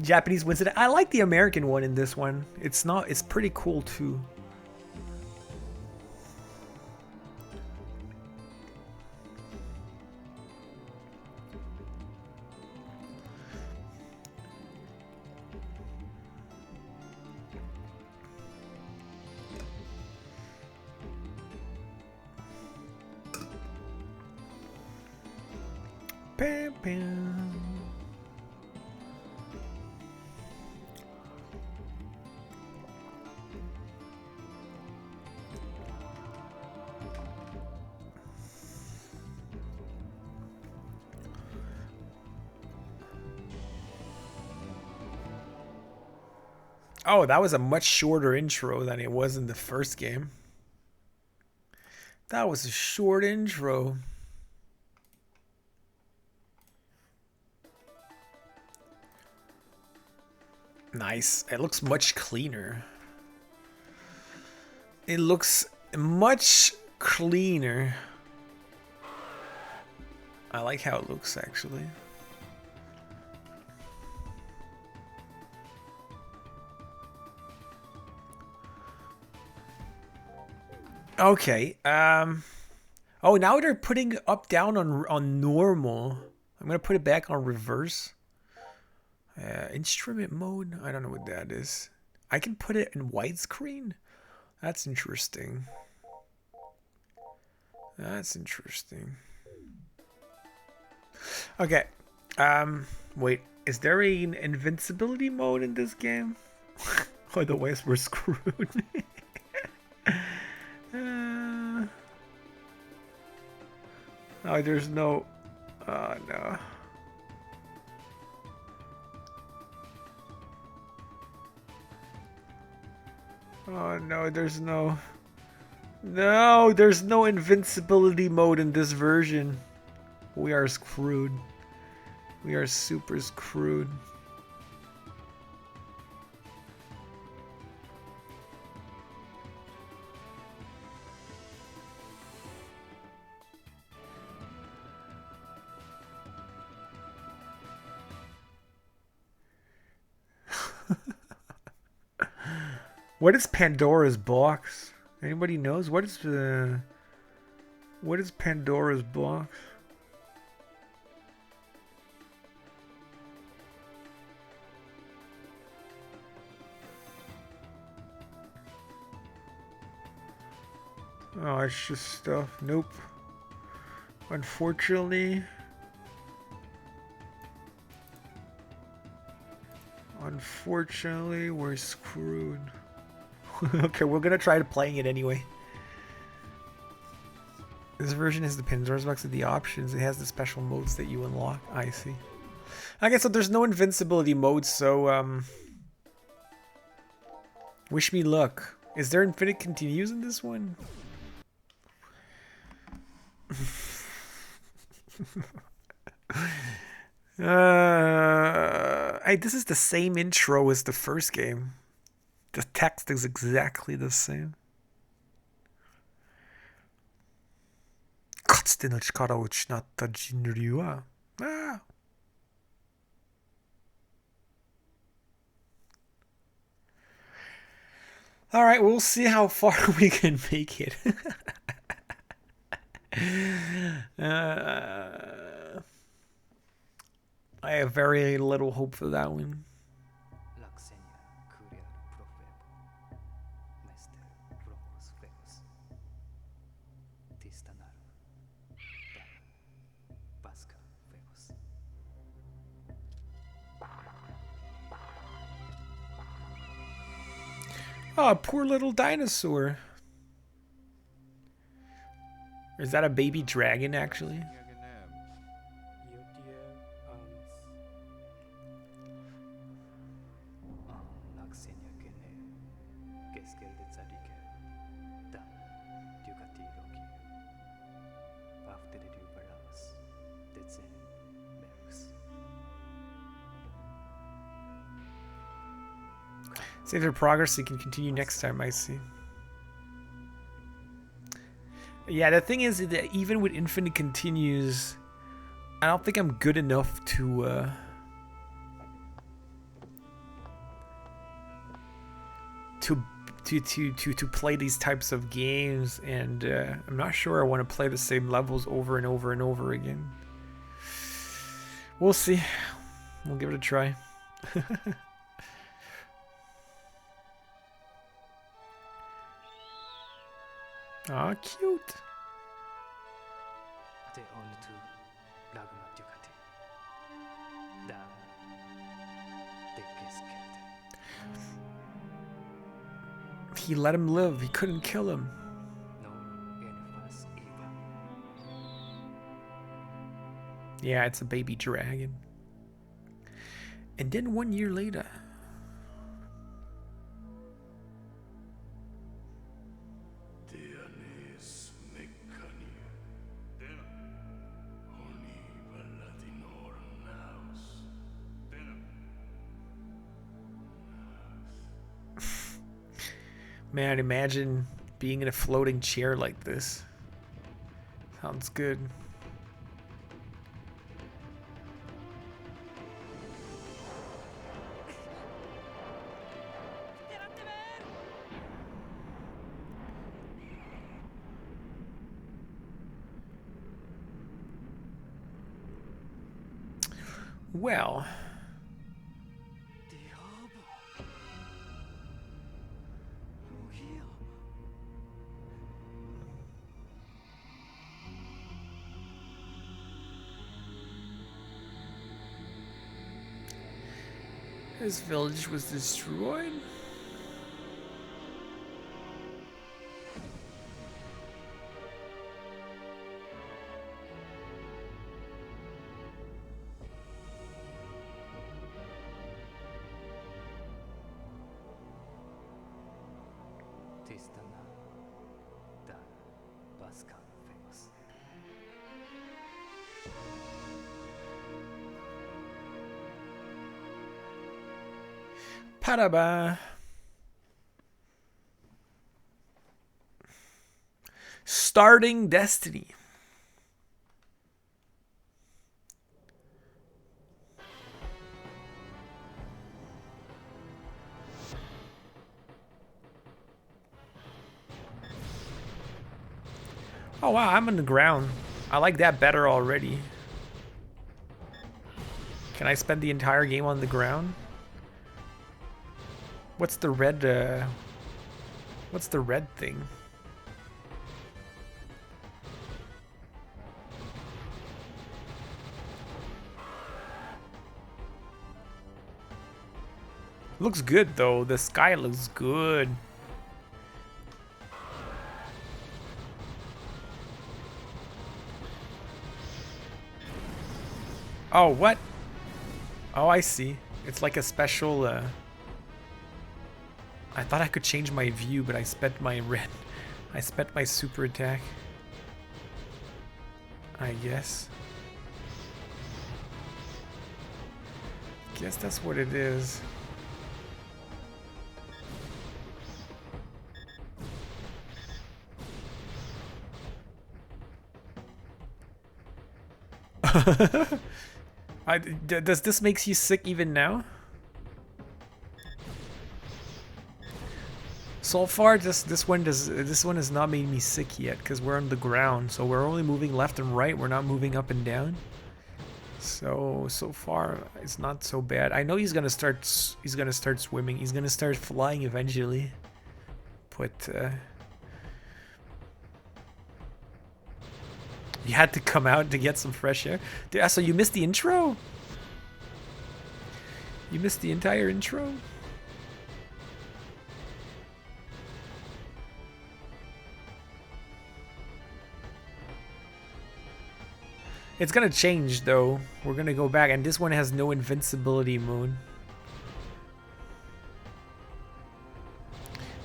Japanese wins it. I like the American one in this one. It's not. It's pretty cool too. Bam, bam. Oh, that was a much shorter intro than it was in the first game. That was a short intro. Nice. It looks much cleaner. It looks much cleaner. I like how it looks, actually. Okay. Oh, now they're putting up down on normal. I'm gonna put it back on reverse. Instrument mode. I don't know what that is. I can put it in widescreen. That's interesting. That's interesting. Okay. Wait. Is there an invincibility mode in this game? Otherwise, we're screwed. Oh, there's no. Oh no. Oh no, there's no. No, there's no invincibility mode in this version. We are screwed. We are super screwed. What is Pandora's box? Anybody knows? What is Pandora's box? Oh, it's just stuff. Nope. Unfortunately. Unfortunately, we're screwed. Okay, we're gonna try to playing it anyway. This version has the Pandora's box of the options. It has the special modes that you unlock. I see. Okay, so there's no invincibility mode, so wish me luck. Is there infinite continues in this one? Hey, this is the same intro as the first game. The text is exactly the same. かつての力を失った人類は、Alright, we'll see how far we can make it. I have very little hope for that one. Oh, poor little dinosaur. Is that a baby dragon, actually? Save your progress so you can continue next time, I see. Yeah, the thing is that even with infinite continues, I don't think I'm good enough to to play these types of games, and I'm not sure I want to play the same levels over and over and over again. We'll see. We'll give it a try. Aw, cute. He let him live. He couldn't kill him. Yeah, it's a baby dragon. And then 1 year later. Man, imagine being in a floating chair like this. Sounds good. Well, this village was destroyed. Paraba. Starting Destiny. Oh wow, I'm on the ground. I like that better already. Can I spend the entire game on the ground? What's the red thing? Looks good though. The sky looks good. Oh, what? Oh, I see. It's like a special I thought I could change my view, but I spent my red. I spent my super attack. I guess. Guess that's what it is. Does this makes you sick even now? So far, this one has not made me sick yet because we're on the ground, so we're only moving left and right. We're not moving up and down. So far it's not so bad. I know he's gonna start swimming. He's gonna start flying eventually. But you had to come out to get some fresh air. So you missed the intro? You missed the entire intro? It's gonna change though. We're gonna go back, and this one has no invincibility mode.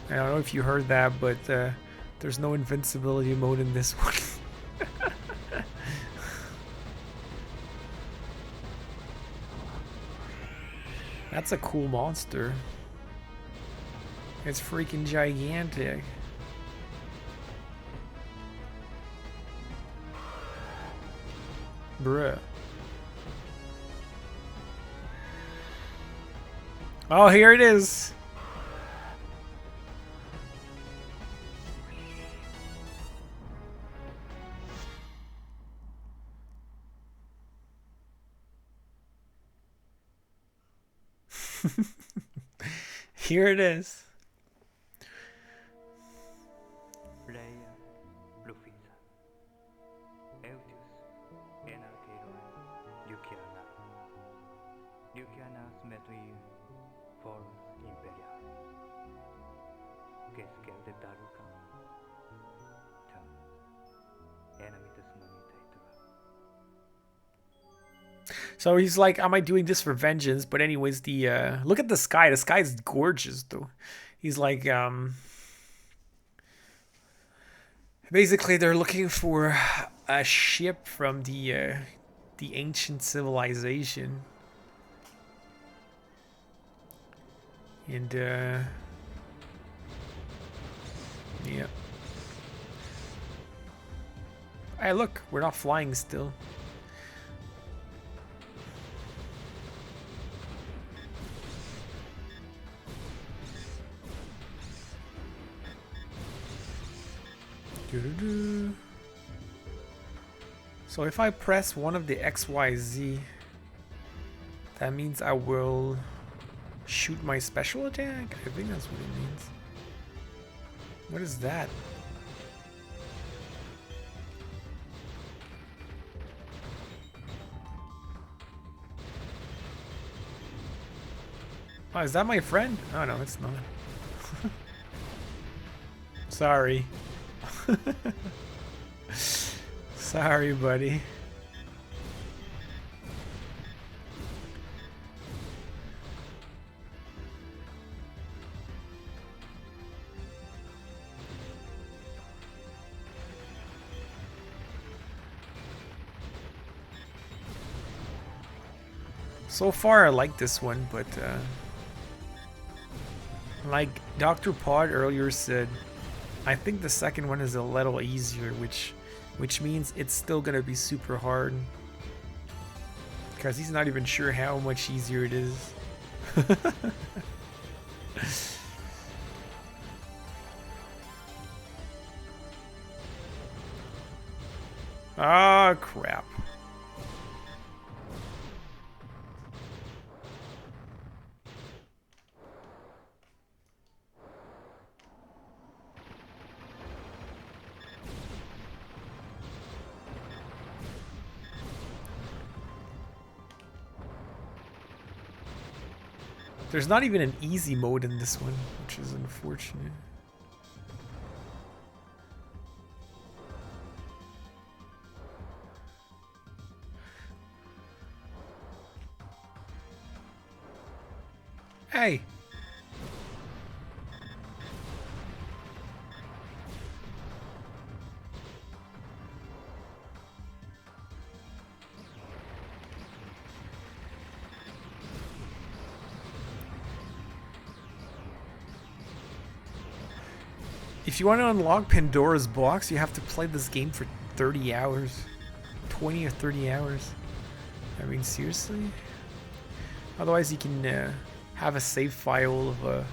I don't know if you heard that, but there's no invincibility mode in this one. That's a cool monster. It's freaking gigantic. Bruh. Oh, here it is. Here it is. So he's like, am I doing this for vengeance? But anyways, the look at the sky. The sky is gorgeous, though. He's like, basically they're looking for a ship from the ancient civilization, and yeah. Hey, look, we're not flying still. So if I press one of the XYZ, that means I will shoot my special attack? I think that's what it means. What is that? Oh, is that my friend? Oh no, it's not. Sorry. Sorry, buddy. So far, I like this one, but like Dr. Pod earlier said, I think the second one is a little easier, which means it's still gonna be super hard, because he's not even sure how much easier it is. Ah, crap. There's not even an easy mode in this one, which is unfortunate. Hey! If you want to unlock Pandora's box, you have to play this game for 30 hours. 20 or 30 hours. I mean, seriously? Otherwise, you can have a save file of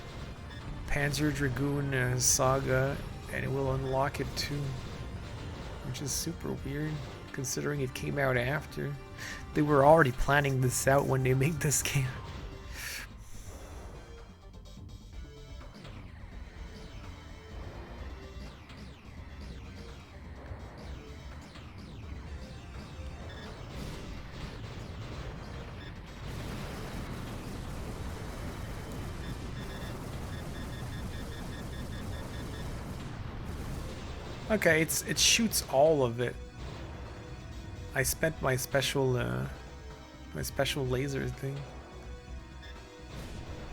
Panzer Dragoon Saga, and it will unlock it too. Which is super weird, considering it came out after. They were already planning this out when they made this game. Okay, it shoots all of it. I spent my special laser thing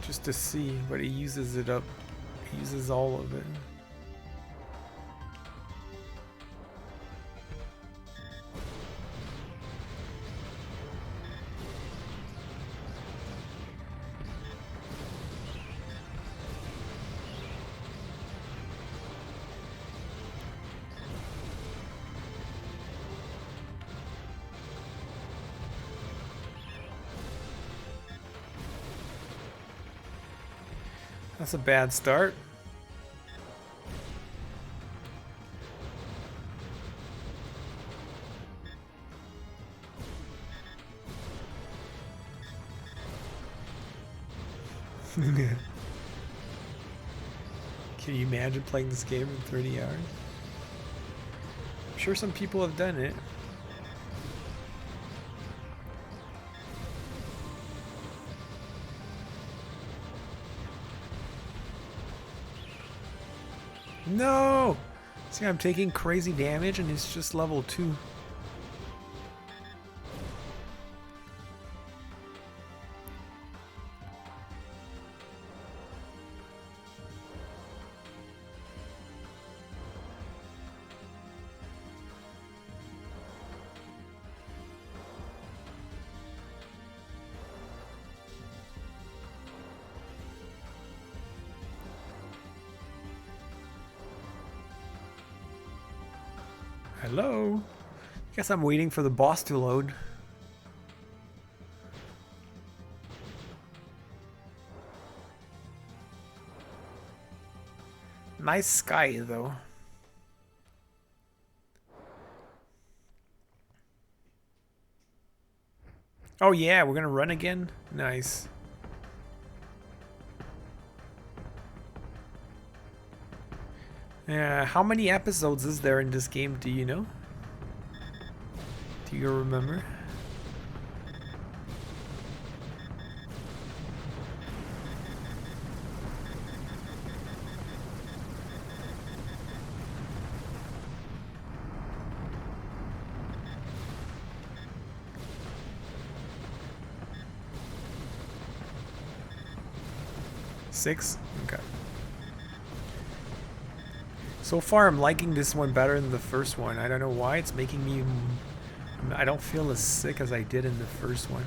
just to see, but it uses it up. It uses all of it. That's a bad start. Can you imagine playing this game in 30 hours? I'm sure some people have done it. No! See, I'm taking crazy damage and it's just level 2. Hello? Guess I'm waiting for the boss to load. Nice sky, though. Oh yeah, we're gonna run again? Nice. Yeah, how many episodes is there in this game, do you know? Do you remember? Six? Okay. So far, I'm liking this one better than the first one. I don't know why. It's making me... I don't feel as sick as I did in the first one.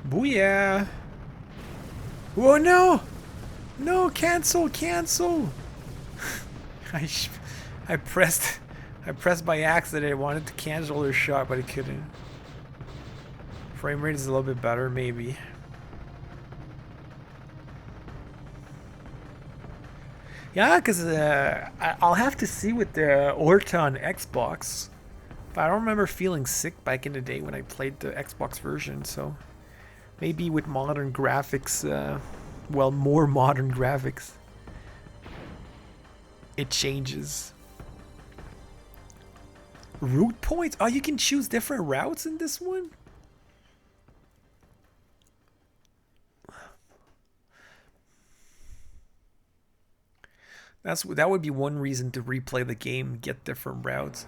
Booyah! Whoa, no! No, cancel, cancel! I pressed by accident. I wanted to cancel their shot, but I couldn't. Frame rate is a little bit better, maybe. Yeah, because I'll have to see with the Orta on Xbox. But I don't remember feeling sick back in the day when I played the Xbox version, so... Maybe with modern graphics, well, more modern graphics, it changes. Route points? Oh, you can choose different routes in this one? That would be one reason to replay the game, get different routes.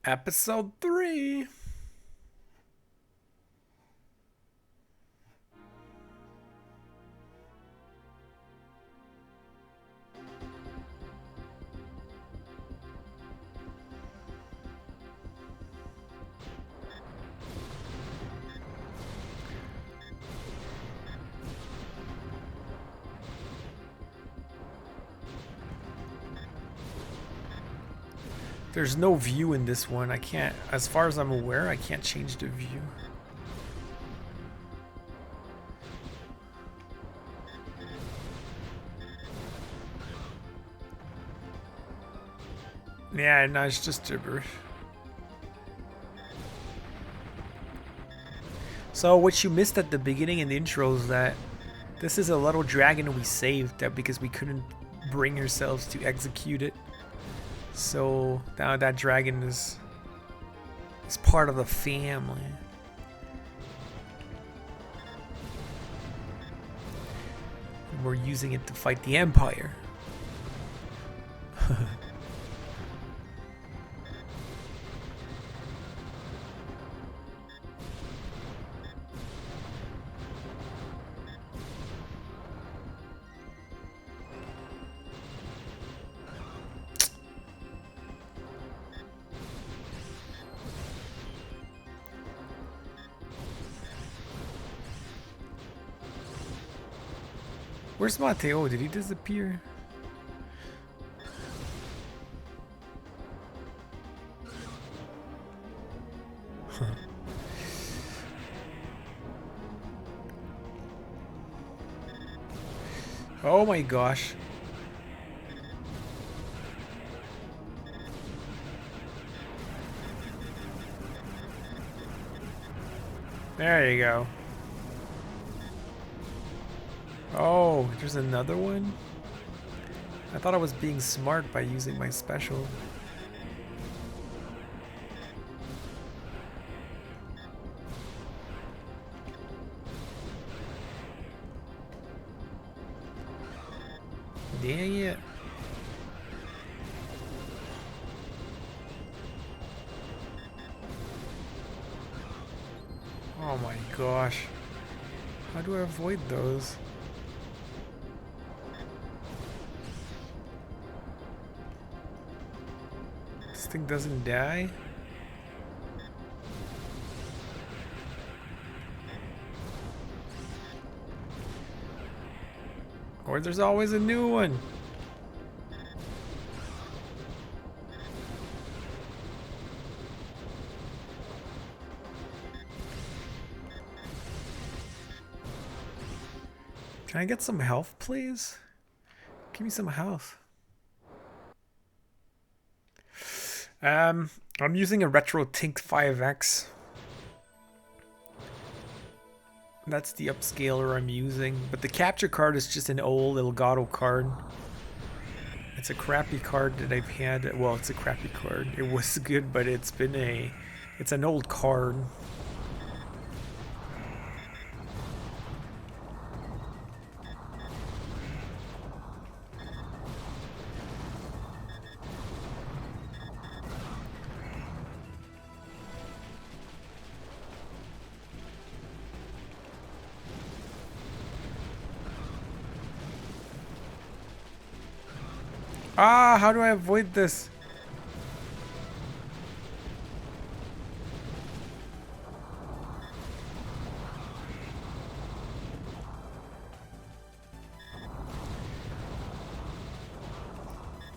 Episode 3. There's no view in this one. I can't, as far as I'm aware, I can't change the view. Yeah, no, it's just gibberish. So what you missed at the beginning in the intro is that This is a little dragon we saved because we couldn't bring ourselves to execute it. So now that dragon is part of the family. And we're using it to fight the Empire. Where's Mateo? Did he disappear? Oh my gosh. There you go. Oh, there's another one? I thought I was being smart by using my special. Dang it. Oh my gosh. How do I avoid those? This thing doesn't die? Or there's always a new one. Can I get some health, please? Give me some health. I'm using a Retro Tink 5X. That's the upscaler I'm using, but the capture card is just an old Elgato card. It's a crappy card that I've had. Well, it's a crappy card. It was good, but it's an old card. Ah, how do I avoid this?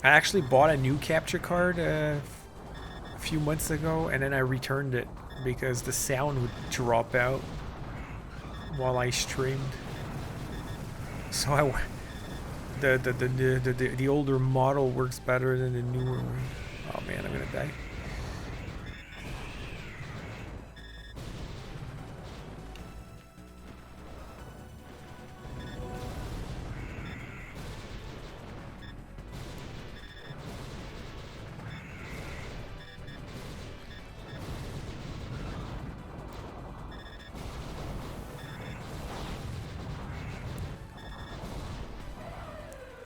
I actually bought a new capture card a few months ago, and then I returned it because the sound would drop out while I streamed. So the older model works better than the newer one. Oh man, I'm gonna die.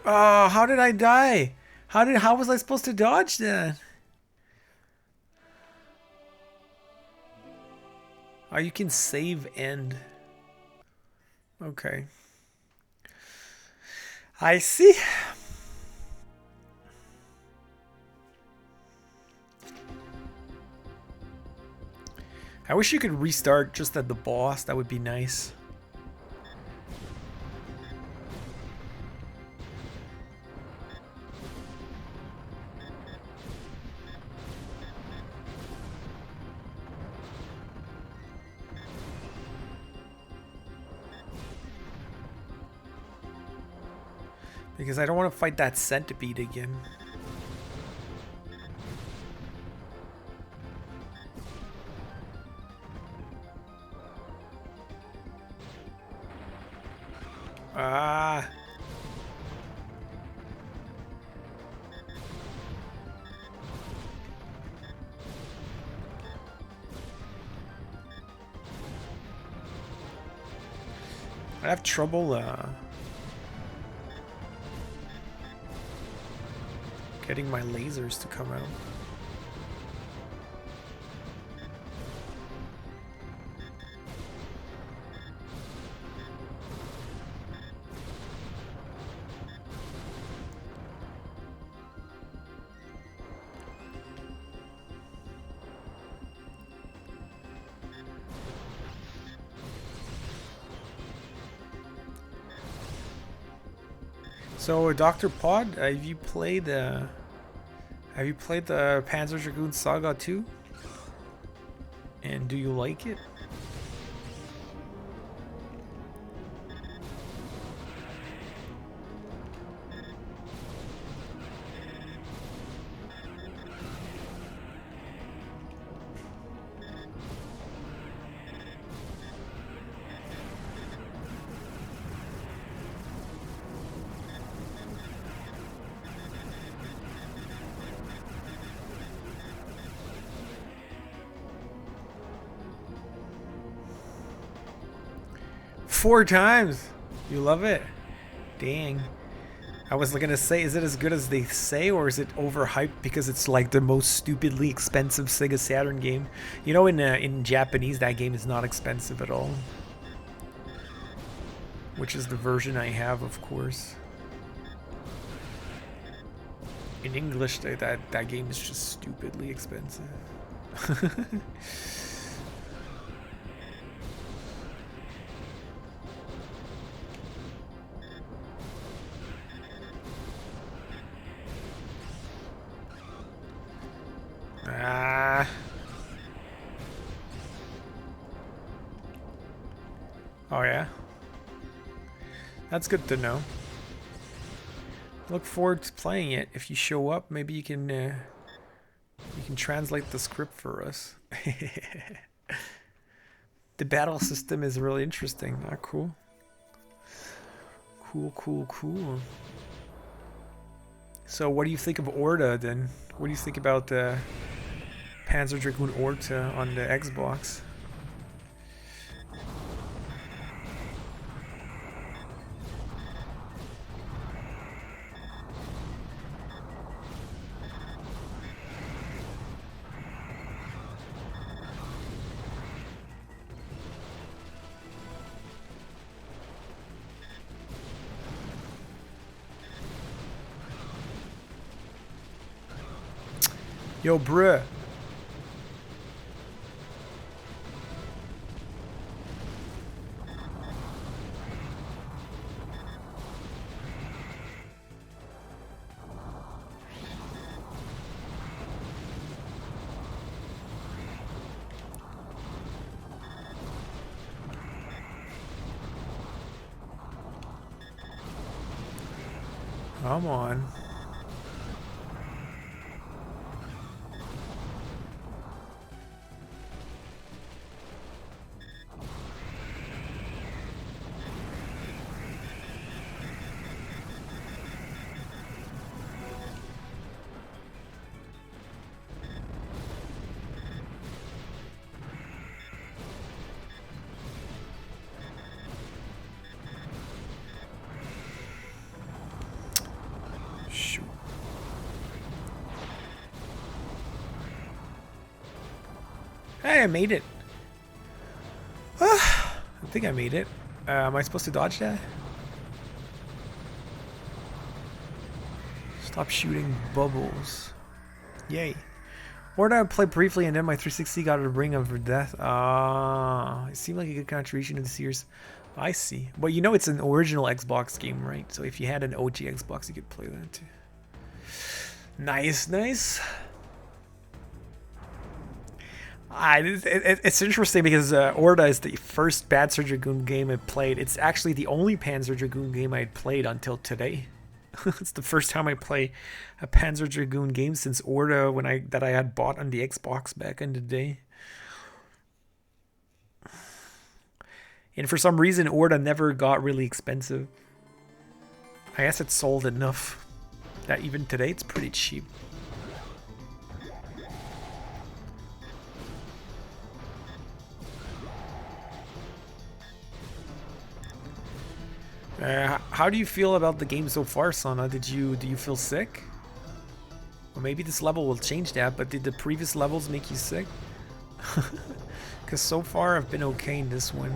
Oh, how did I die? How was I supposed to dodge that? Oh, you can save end. Okay. I see. I wish you could restart just at the boss. That would be nice. Because I don't want to fight that centipede again. I have trouble getting my lasers to come out. So, Dr. Pod, have you played the Panzer Dragoon Saga 2? And do you like it? Four times! You love it? Dang. I was gonna say, is it as good as they say, or is it overhyped because it's like the most stupidly expensive Sega Saturn game? You know, in Japanese, that game is not expensive at all. Which is the version I have, of course. In English, that game is just stupidly expensive. Oh yeah? That's good to know. Look forward to playing it. If you show up, maybe you can translate the script for us. The battle system is really interesting. Ah, cool. Cool. So what do you think of Orta then? What do you think about Panzer Dragoon Orta on the Xbox? Yo, bruh. Come on. Hey, I made it. I think I made it. Am I supposed to dodge that? Stop shooting bubbles. Yay. Or did I play briefly and then my 360 got a ring of death? It seemed like a good contribution to the series. I see. But you know it's an original Xbox game, right? So if you had an OG Xbox, you could play that too. Nice. It's interesting because Orta is the first Panzer Dragoon game I played. It's actually the only Panzer Dragoon game I had played until today. It's the first time I play a Panzer Dragoon game since Orta that I had bought on the Xbox back in the day. And for some reason, Orta never got really expensive. I guess it sold enough that even today it's pretty cheap. How do you feel about the game so far, Sana? Do you feel sick? Well, maybe this level will change that, but did the previous levels make you sick? Because so far I've been okay in this one.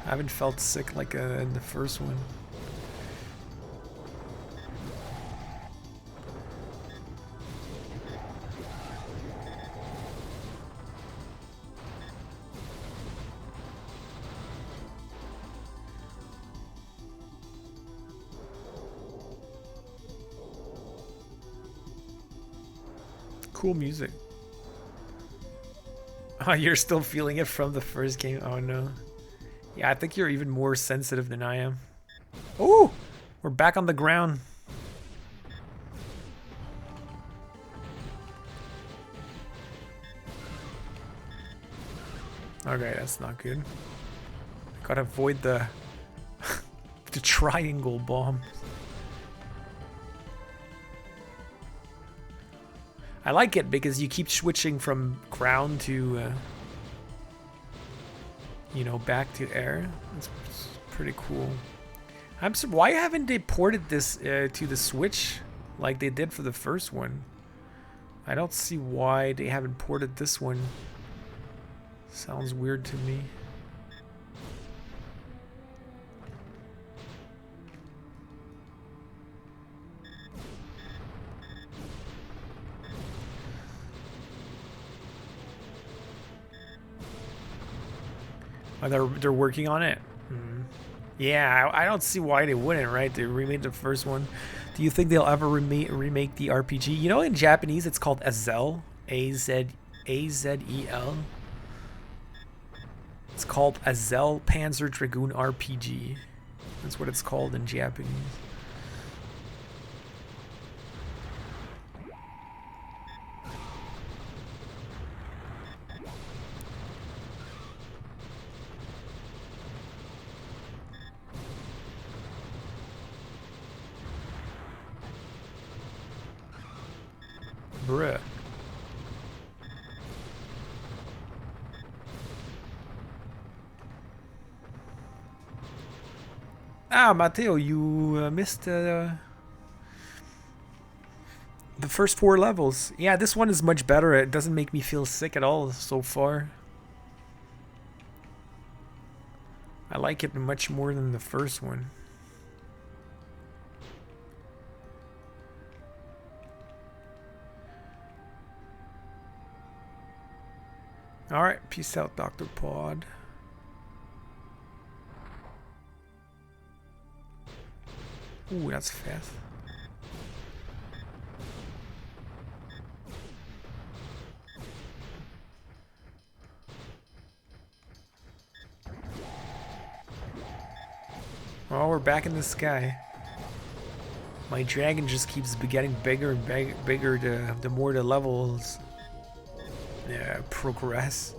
I haven't felt sick like in the first one. Cool music. Oh, you're still feeling it from the first game? Oh no. Yeah, I think you're even more sensitive than I am. Oh! We're back on the ground. Okay, that's not good. Gotta avoid the the triangle bomb. I like it because you keep switching from ground to, you know, back to air. It's pretty cool. Why haven't they ported this to the Switch like they did for the first one? I don't see why they haven't ported this one. Sounds weird to me. Oh, they're working on it. Yeah, I don't see why they wouldn't, right? They remade the first one. Do you think they'll ever remake the RPG? You know, in Japanese, it's called Azel. A-Z-E-L. It's called Azel Panzer Dragoon RPG. That's what it's called in Japanese. Bruh. Ah, Matteo, you missed the first 4 levels. Yeah, this one is much better. It doesn't make me feel sick at all so far. I like it much more than the first one. Alright, peace out, Dr. Pod. Ooh, that's fast. Oh, we're back in the sky. My dragon just keeps getting bigger and bigger the more the levels progress.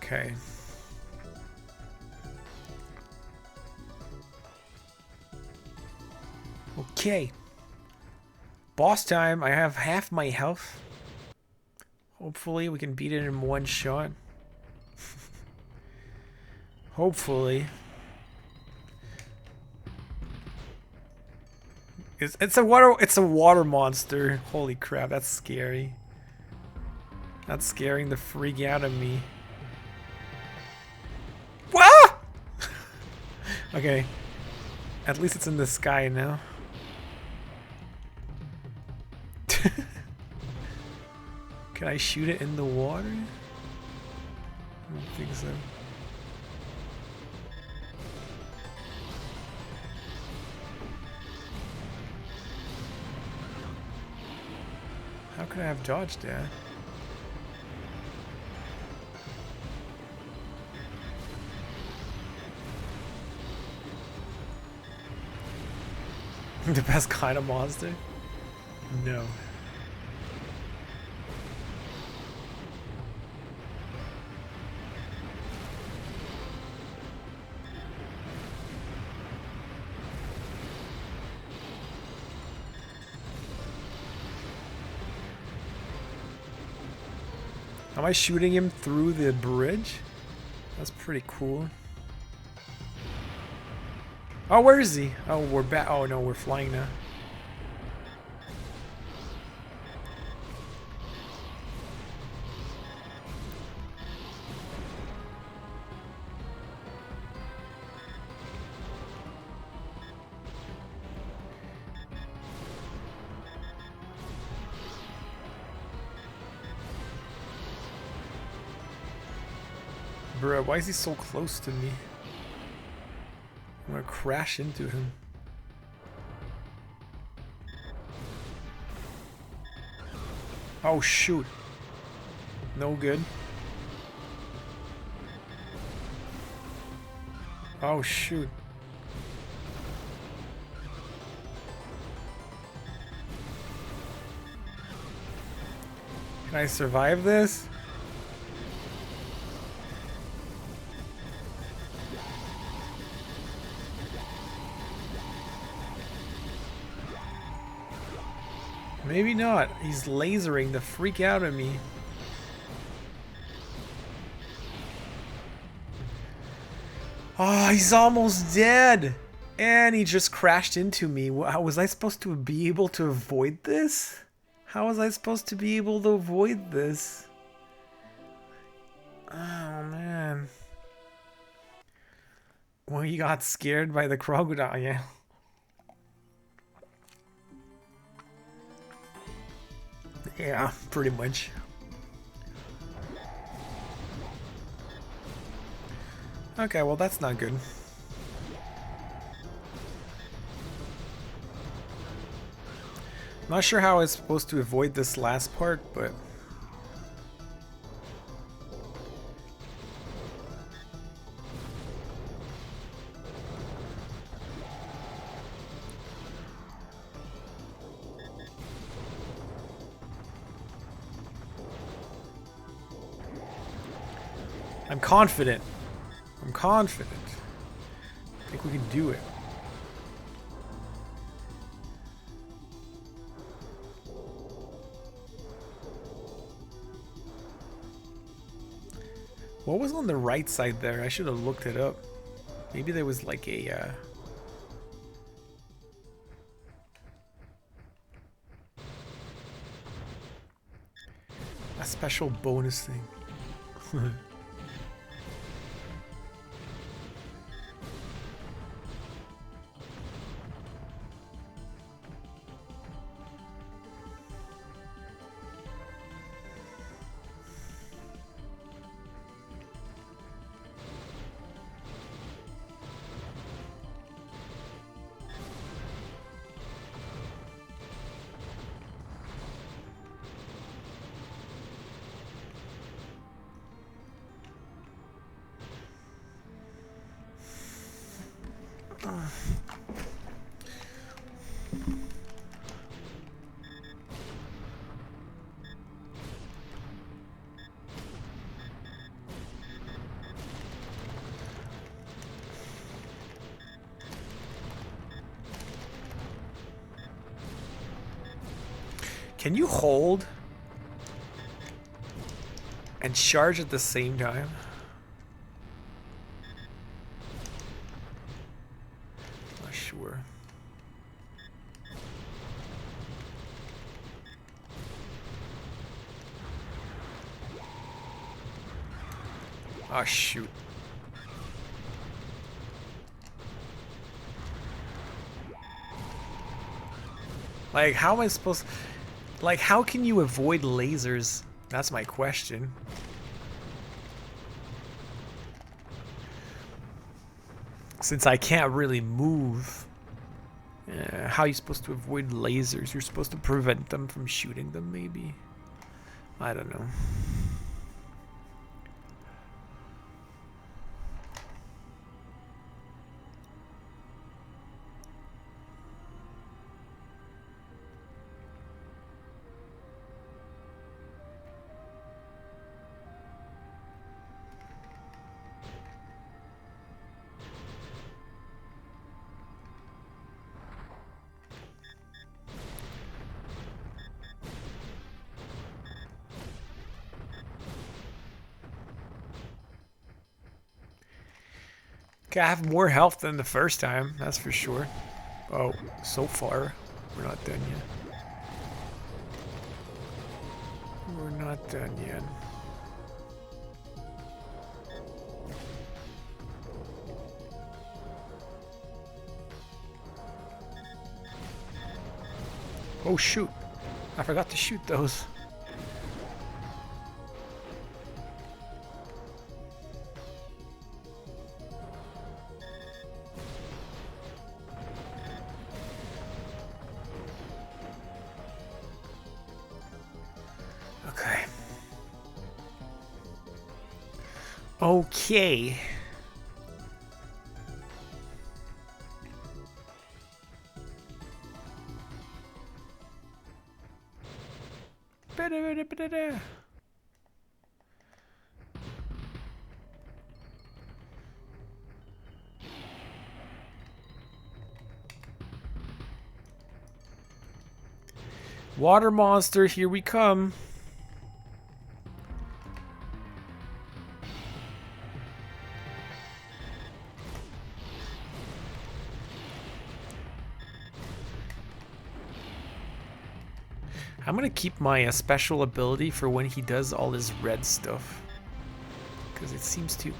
Okay. Okay. Boss time. I have half my health. Hopefully we can beat it in one shot. Hopefully. It's a water monster. Holy crap, that's scary. That's scaring the freak out of me. Wah! Okay. At least it's in the sky now. Can I shoot it in the water? I don't think so. How could I have dodged that? The best kind of monster? No. Am I shooting him through the bridge? That's pretty cool. Oh, where is he? Oh, we're back. Oh no, we're flying now. Bruh, why is he so close to me? I'm gonna crash into him. Oh shoot. No good. Oh shoot. Can I survive this? Maybe not. He's lasering the freak out of me. Oh, he's almost dead. And he just crashed into me. How was I supposed to be able to avoid this? How was I supposed to be able to avoid this? Oh, man. Well, he got scared by the crocodile, yeah. Yeah, pretty much. Okay, well that's not good. Not sure how I was supposed to avoid this last part, but... I'm confident. I'm confident. I think we can do it. What was on the right side there? I should have looked it up. Maybe there was like a special bonus thing. Can you hold and charge at the same time? Not sure. Oh shoot. Like, how am I supposed... Like, how can you avoid lasers? That's my question. Since I can't really move. How are you supposed to avoid lasers? You're supposed to prevent them from shooting them, maybe? I don't know. Okay, I have more health than the first time, that's for sure. Oh, so far, we're not done yet. We're not done yet. Oh shoot, I forgot to shoot those. Okay. Okay. Water monster, here we come. I'm gonna keep my special ability for when he does all his red stuff, because it seems to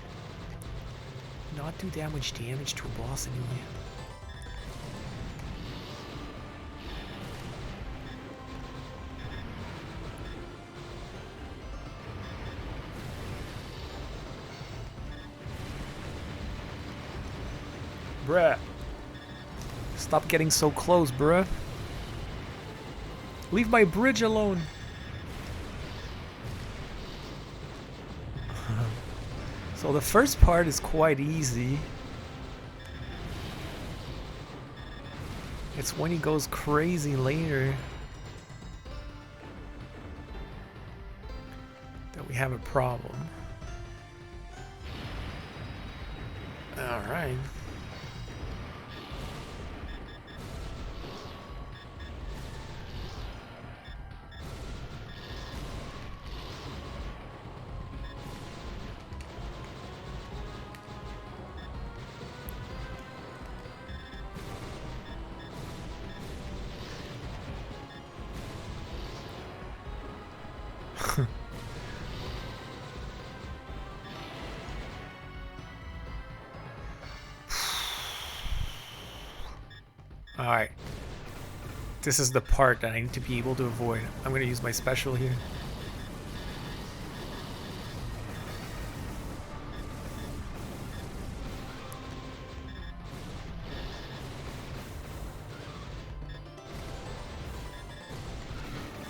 not do damage to a boss anyway. Bruh. Stop getting so close, bruh. Leave my bridge alone. So the first part is quite easy. It's when he goes crazy later that we have a problem. All right. Alright. This is the part that I need to be able to avoid. I'm going to use my special here.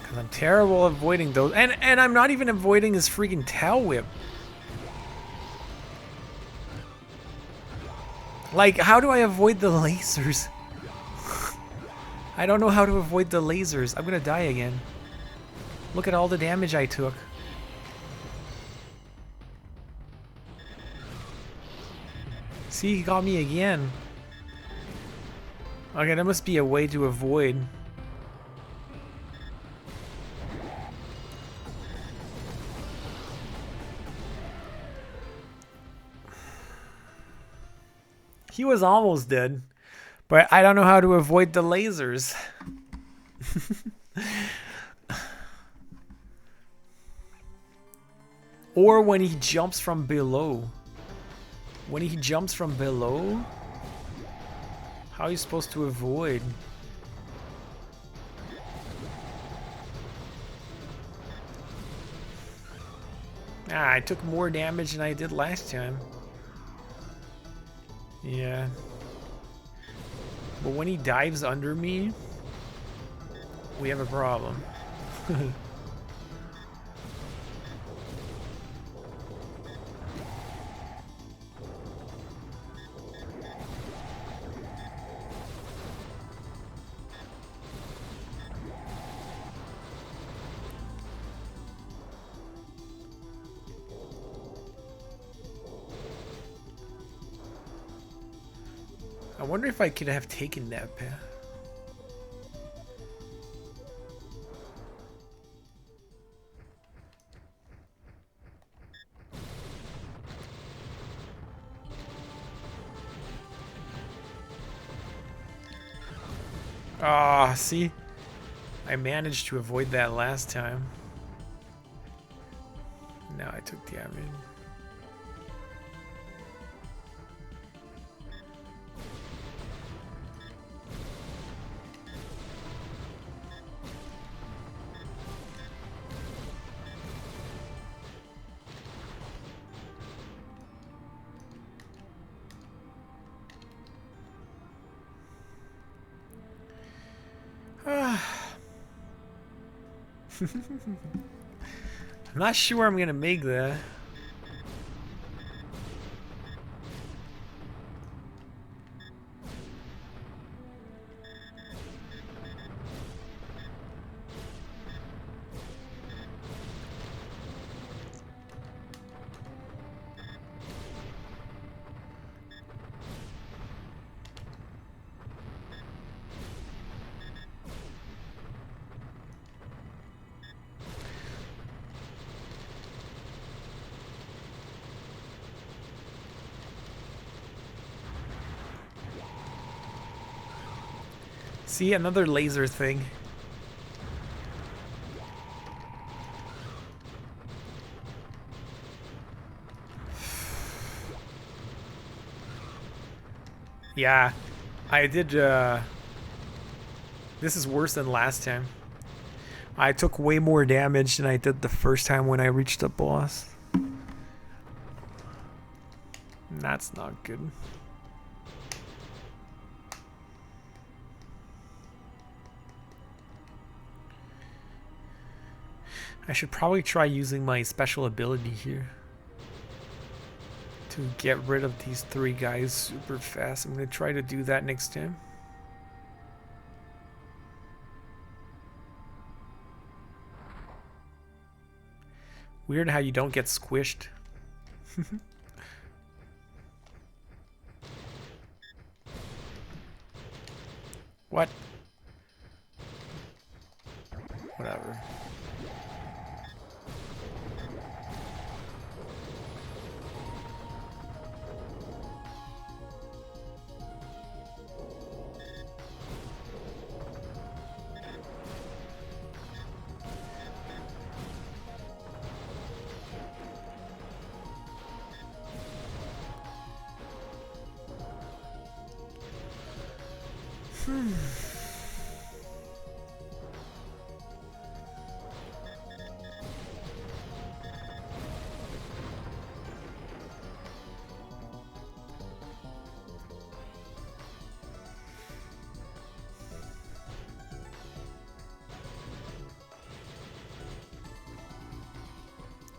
Because I'm terrible at avoiding those. And I'm not even avoiding his freaking tail whip. Like, how do I avoid the lasers? I don't know how to avoid the lasers. I'm gonna die again. Look at all the damage I took. See, he got me again. Okay, there must be a way to avoid. He was almost dead. But I don't know how to avoid the lasers. Or when he jumps from below. When he jumps from below, how are you supposed to avoid? Ah, I took more damage than I did last time. Yeah. But when he dives under me, we have a problem. I wonder if I could have taken that path. Ah, see? I managed to avoid that last time. Now I took damage. I'm not sure I'm gonna make that. See, another laser thing. Yeah, I did, this is worse than last time. I took way more damage than I did the first time when I reached the boss. That's not good. I should probably try using my special ability here to get rid of these three guys super fast. I'm going to try to do that next time. Weird how you don't get squished. What? Whatever.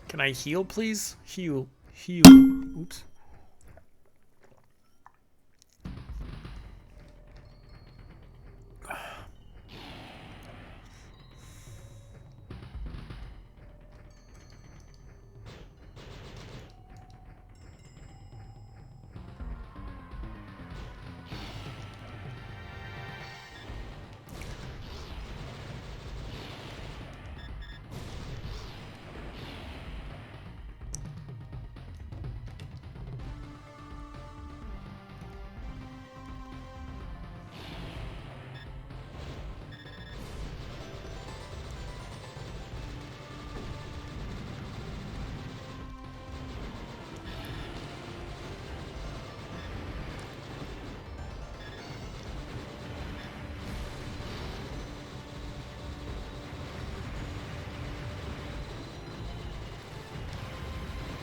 Can I heal, please? Heal. Heal. Oops.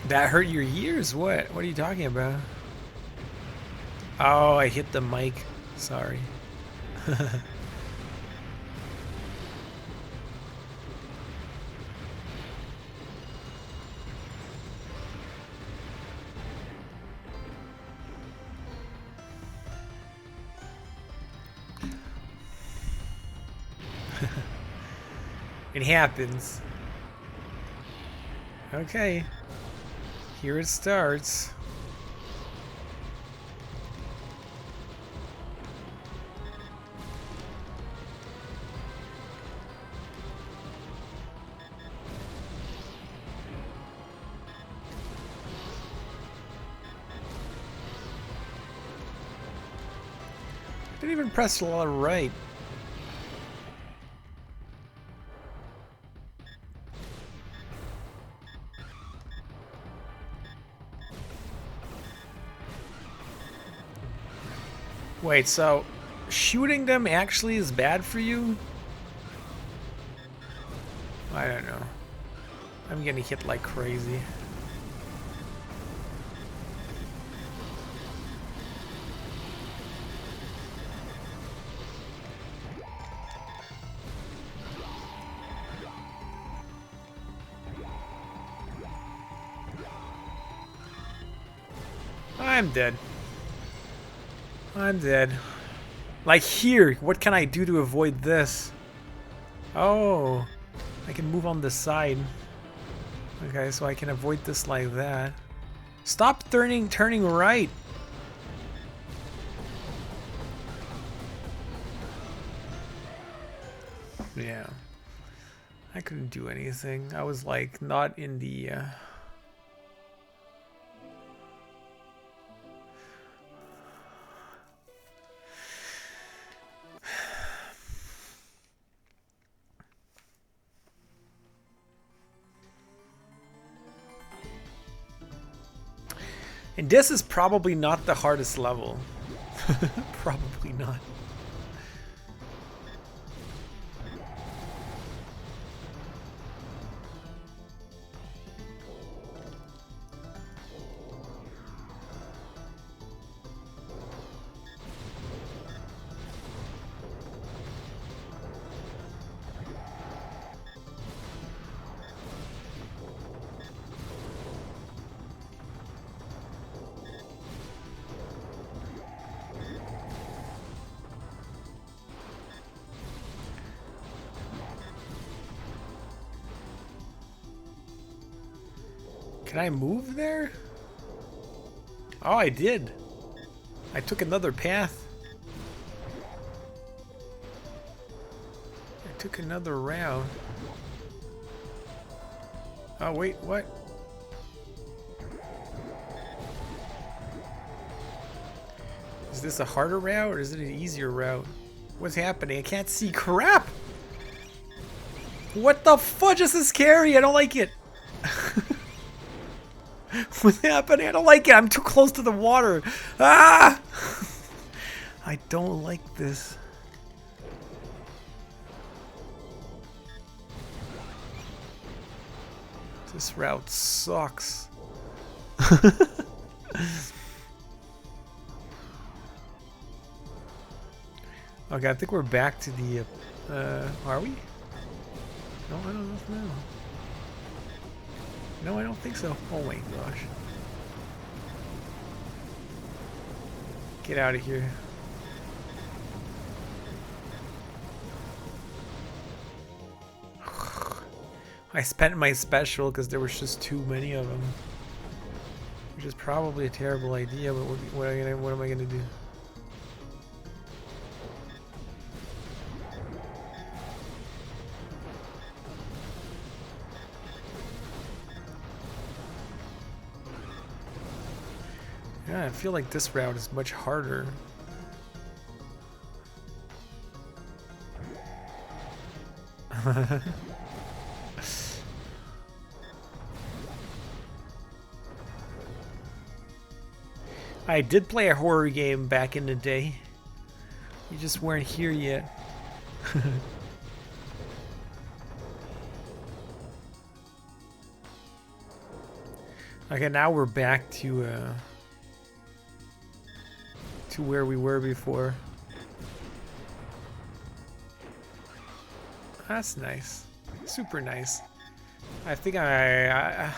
That hurt your ears? What? What are you talking about? Oh, I hit the mic. Sorry. It happens. Okay. Here it starts. Didn't even press a lot right. Wait, so shooting them actually is bad for you? I don't know. I'm getting hit like crazy. I'm dead. I'm dead. Like here, what can I do to avoid this? Oh, I can move on the side. Okay, so I can avoid this like that. Stop turning right. Yeah. I couldn't do anything. I was like not in the And this is probably not the hardest level. Probably not. Can I move there? Oh, I did. I took another path. I took another route. Oh, wait, what? Is this a harder route or is it an easier route? What's happening? I can't see crap! What the fudge is this scary? I don't like it. What's happening? I don't like it. I'm too close to the water. Ah! I don't like this. This route sucks. Okay, I think we're back to the, are we? No, I don't know. No, I don't think so. Oh my gosh. Get out of here. I spent my special because there was just too many of them. Which is probably a terrible idea, but what am I gonna do? Yeah, I feel like this route is much harder. I did play a horror game back in the day. You just weren't here yet. Okay, now we're back to where we were before. That's nice. Super nice. I think I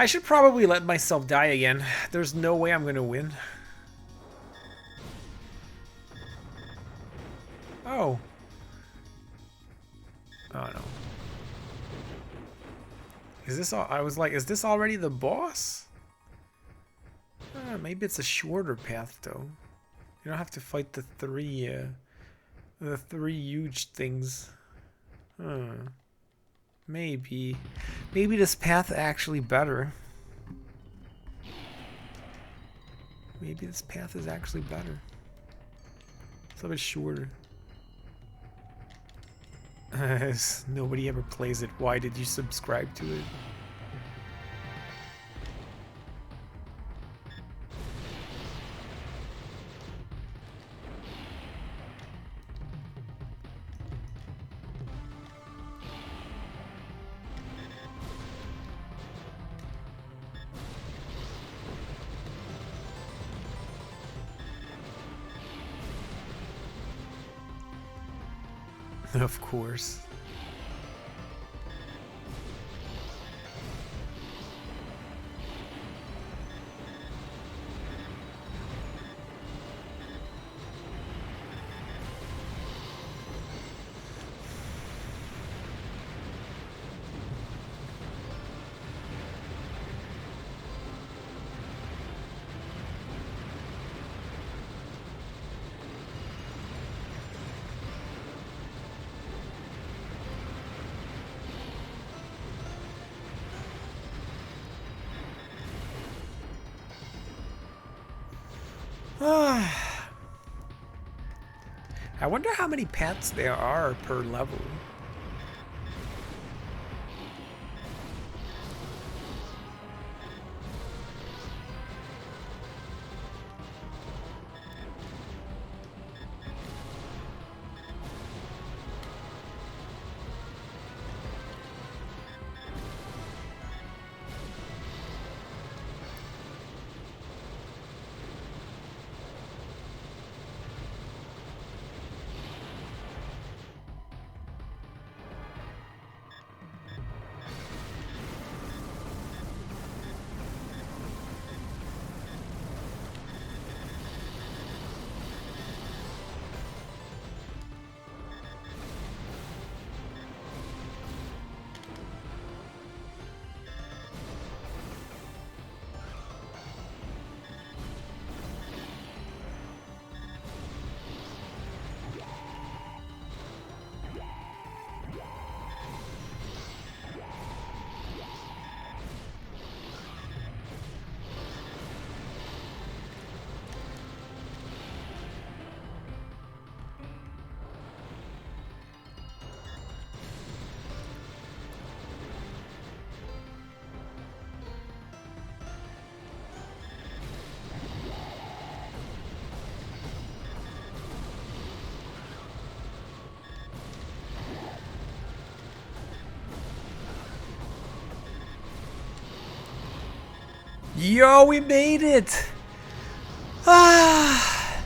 should probably let myself die again. There's no way I'm gonna win. Oh. Oh no. Is this all? I was like, is this already the boss? Maybe it's a shorter path though. You don't have to fight the three huge things. Maybe this path actually better. Maybe this path is actually better. It's a bit shorter. Nobody ever plays it. Why did you subscribe to it? Of course. I wonder how many paths there are per level. Yo, we made it! Ah!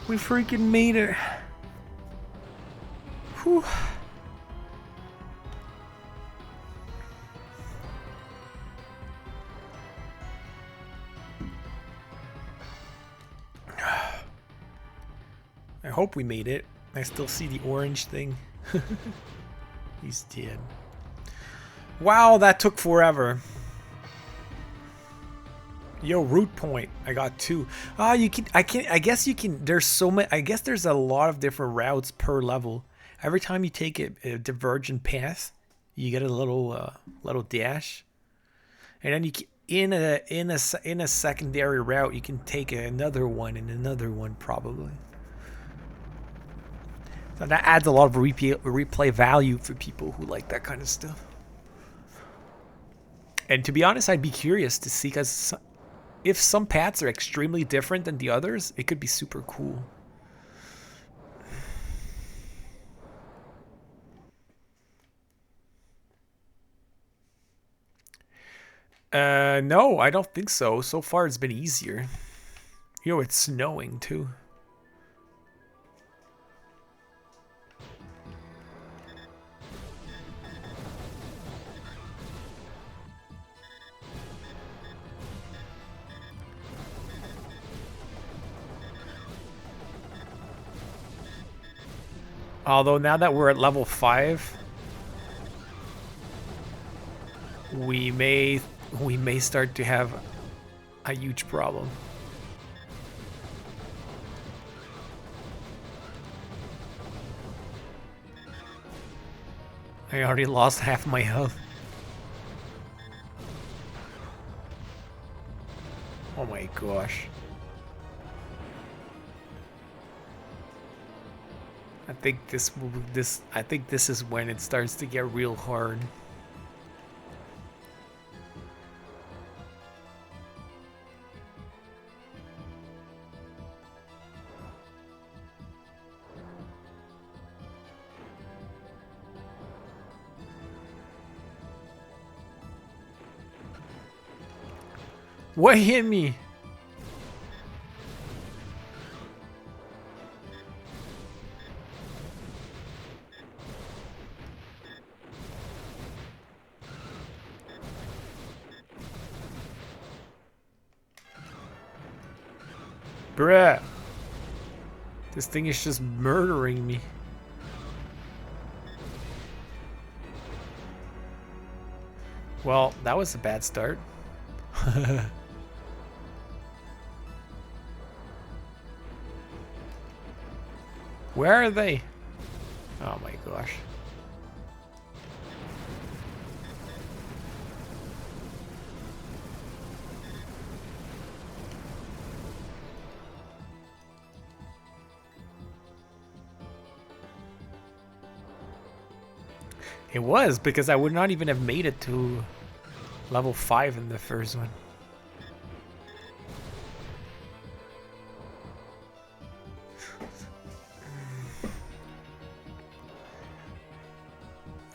We freaking made it. Whew. I hope we made it. I still see the orange thing. He's dead. Wow, that took forever. Yo, root point. I got 2. Ah, you can. I guess you can. There's so many. I guess there's a lot of different routes per level. Every time you take a divergent path, you get a little little dash, and then you can, in a secondary route, you can take another one and another one probably. So that adds a lot of replay value for people who like that kind of stuff. And to be honest, I'd be curious to see, because if some paths are extremely different than the others, it could be super cool. No, I don't think so. So far, it's been easier. Yo, it's snowing too. Although now that we're at level 5, we may start to have a huge problem. I already lost half my health. Oh my gosh. I think this is when it starts to get real hard. What hit me? Bruh. This thing is just murdering me. Well, that was a bad start. Where are they? Oh my gosh. It was, because I would not even have made it to level 5 in the first one.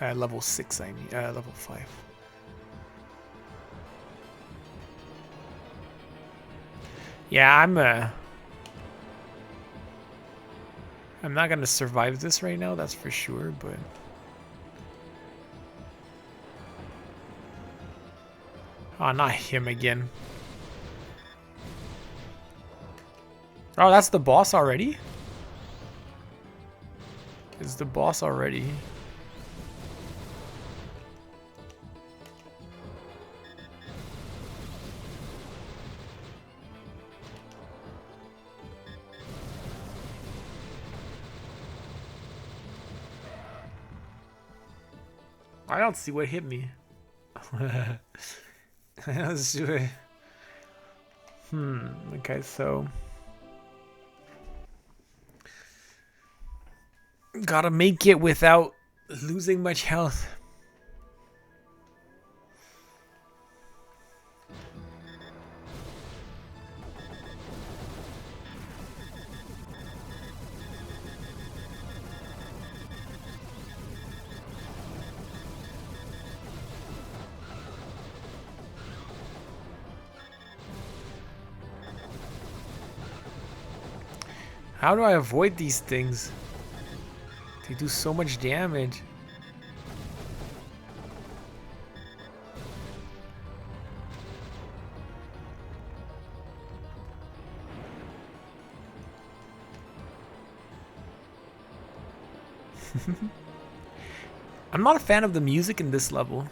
Level 6, I mean. Level 5. Yeah, I'm not gonna survive this right now, that's for sure, but... Oh, not him again. Oh, that's the boss already? It's the boss already. I don't see what hit me. Let's do it. Okay, so gotta make it without losing much health. How do I avoid these things? They do so much damage. I'm not a fan of the music in this level.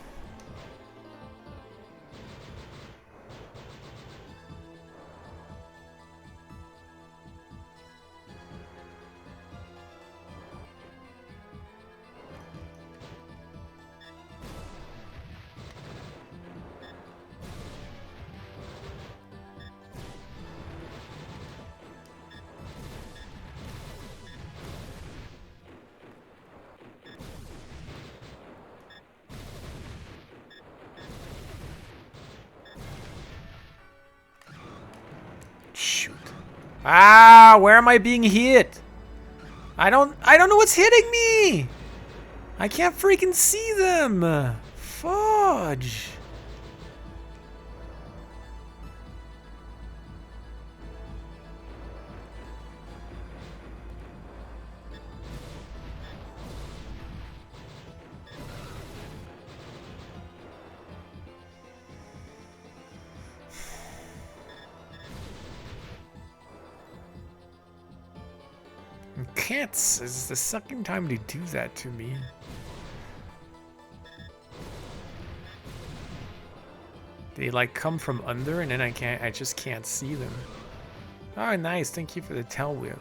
Shoot. Ah, where am I being hit? I don't know what's hitting me. I can't freaking see them. Fudge. Cats is the second time to do that to me. They like come from under and then I just can't see them. Oh, nice. Thank you for the tail whip.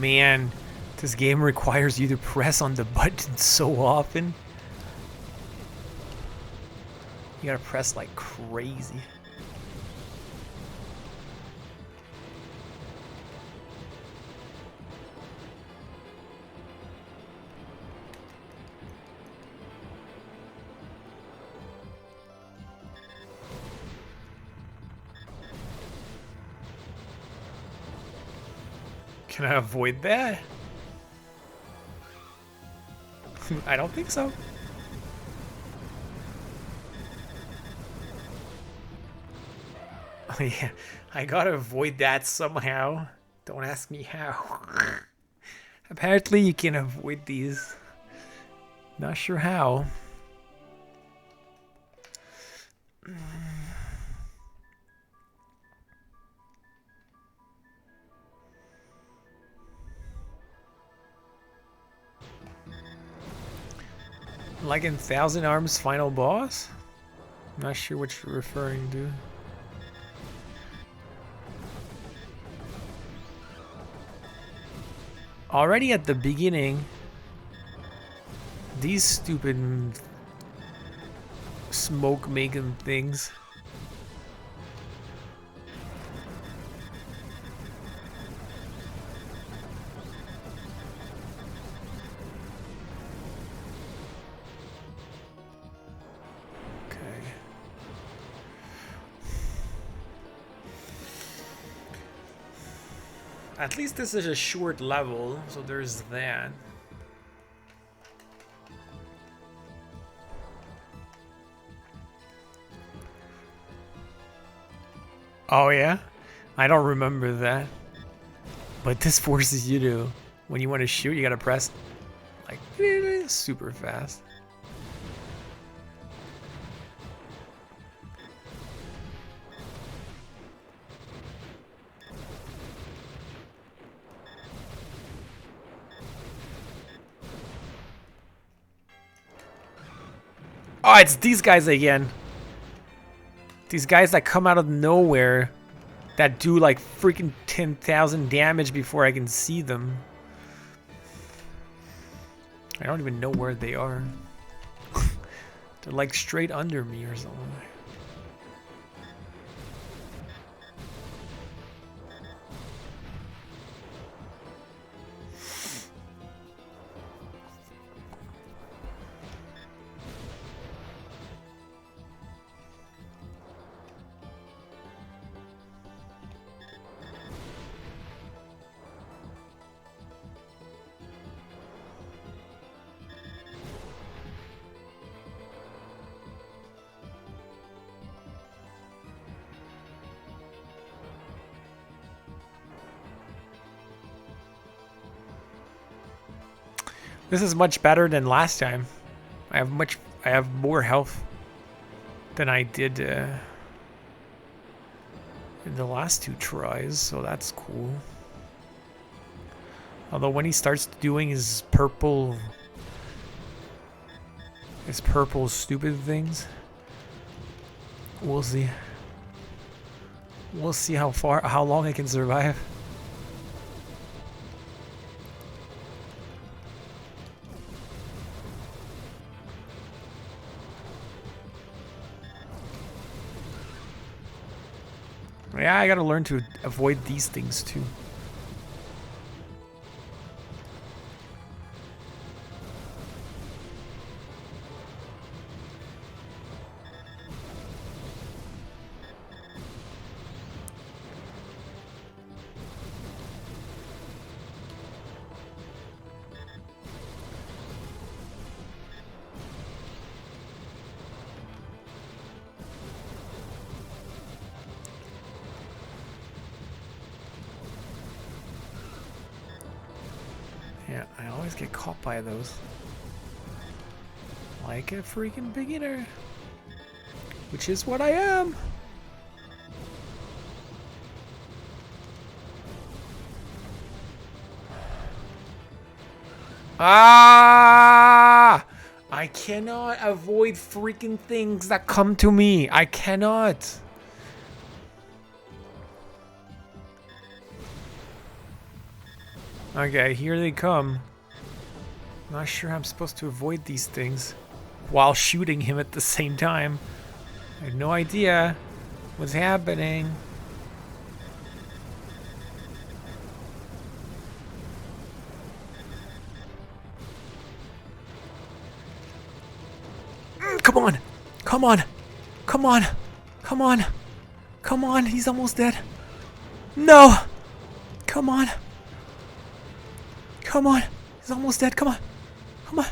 Man, this game requires you to press on the button so often. You gotta press like crazy. Can I avoid that? I don't think so. Oh yeah, I gotta avoid that somehow. Don't ask me how. Apparently you can avoid these. Not sure how. Like in Thousand Arms final boss? Not sure what you're referring to. Already at the beginning, these stupid smoke making things. At least this is a short level, so there's that. Oh yeah? I don't remember that. But this forces you to, when you want to shoot, you gotta press like super fast. Oh, it's these guys again. These guys that come out of nowhere that do like freaking 10,000 damage before I can see them. I don't even know where they are. They're like straight under me or something. This is much better than last time. I have more health than I did in the last two tries, so that's cool. Although when he starts doing his purple stupid things, we'll see. We'll see how long I can survive. Yeah, I gotta learn to avoid these things too. Yeah, I always get caught by those. Like a freaking beginner. Which is what I am. Ah! I cannot avoid freaking things that come to me. I cannot. Okay, here they come. Not sure I'm supposed to avoid these things while shooting him at the same time. I have no idea what's happening. Come on! Come on! Come on! Come on! Come on! He's almost dead. No! Come on! Come on! He's almost dead. Come on! Come on!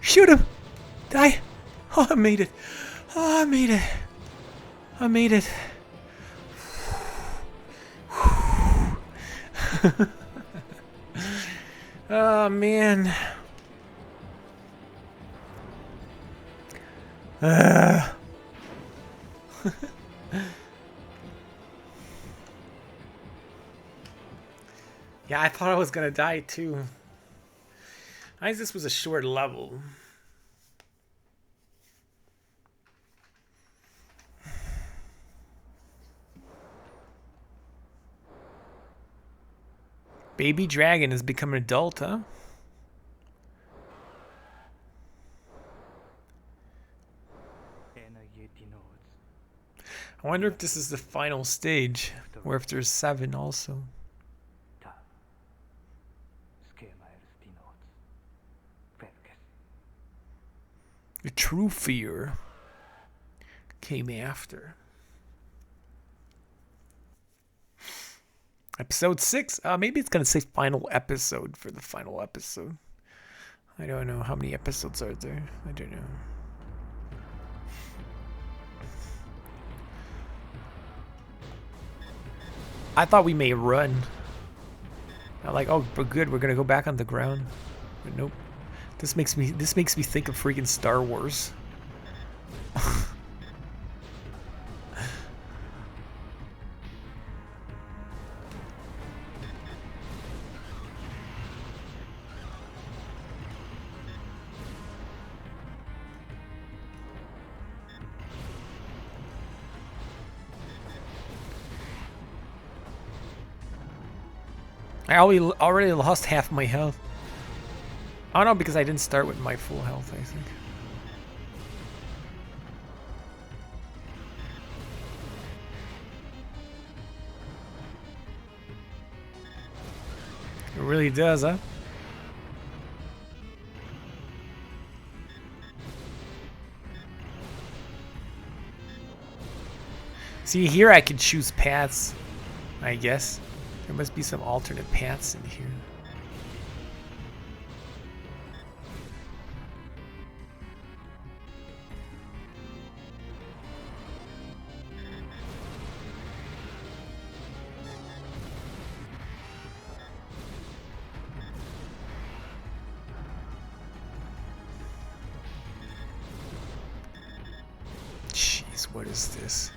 Shoot him! Die! Oh, I made it! Oh, I made it! I made it! Oh, man. Yeah, I thought I was gonna die too. I guess this was a short level. Baby dragon has become an adult, huh? I wonder if this is the final stage, or if there's 7 also. The true fear came after. Episode 6? Maybe it's gonna say final episode for the final episode. I don't know. How many episodes are there? I don't know. I thought we may run. I'm like, oh, but good, we're gonna go back on the ground. But nope. This makes me think of freaking Star Wars. I already lost half my health. Oh no, because I didn't start with my full health, I think. It really does, huh? See, here I can choose paths, I guess. There must be some alternate paths in here. Jeez, what is this?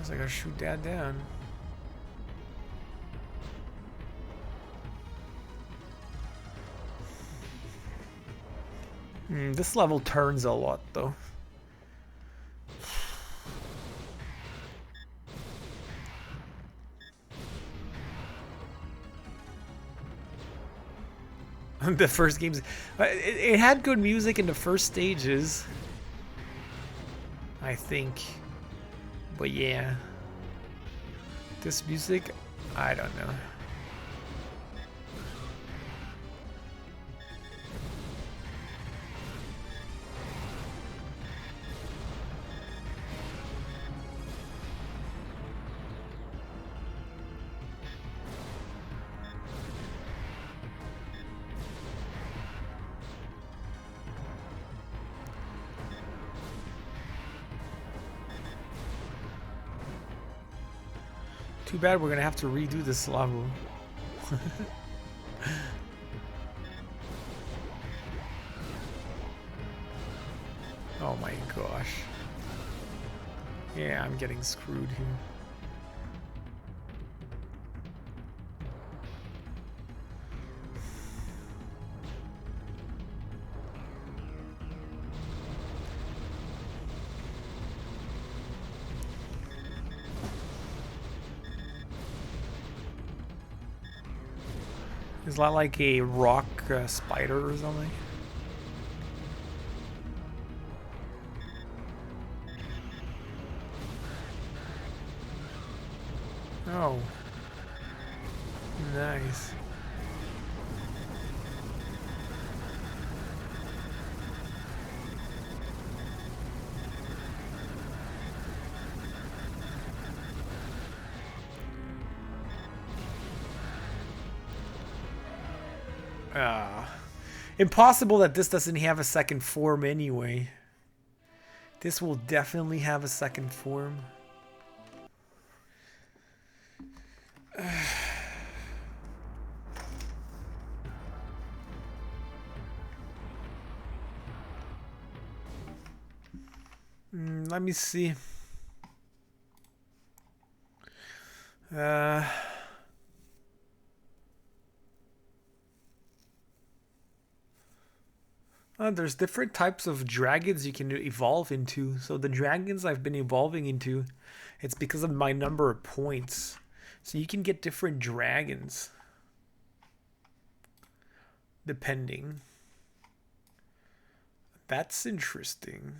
I gotta shoot Dad down. This level turns a lot, though. The first games, it had good music in the first stages, I think. But yeah, this music, I don't know. Too bad we're gonna have to redo this level. Oh my gosh. Yeah, I'm getting screwed here. Is that like a rock spider or something? Oh. Nice. Impossible that this doesn't have a second form anyway. This will definitely have a second form. Let me see. There's different types of dragons you can evolve into. So the dragons I've been evolving into, it's because of my number of points. So you can get different dragons. Depending. That's interesting.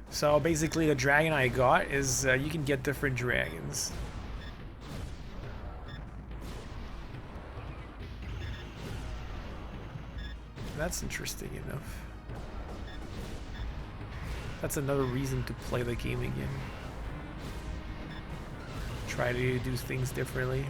So basically the dragon I got is you can get different dragons. That's interesting enough. That's another reason to play the game again. Try to do things differently.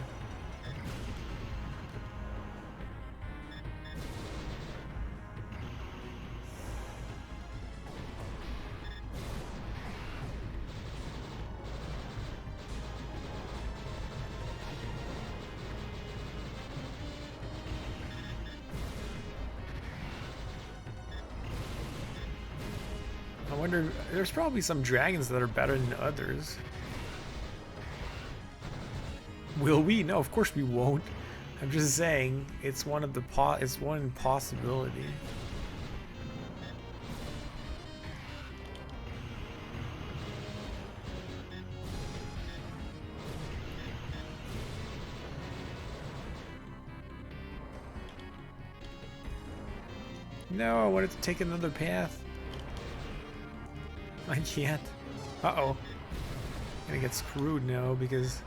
There's probably some dragons that are better than others. Will we? No, of course we won't. I'm just saying it's one of the it's one possibility. No, I wanted to take another path. I can't. Uh-oh. I'm gonna get screwed now because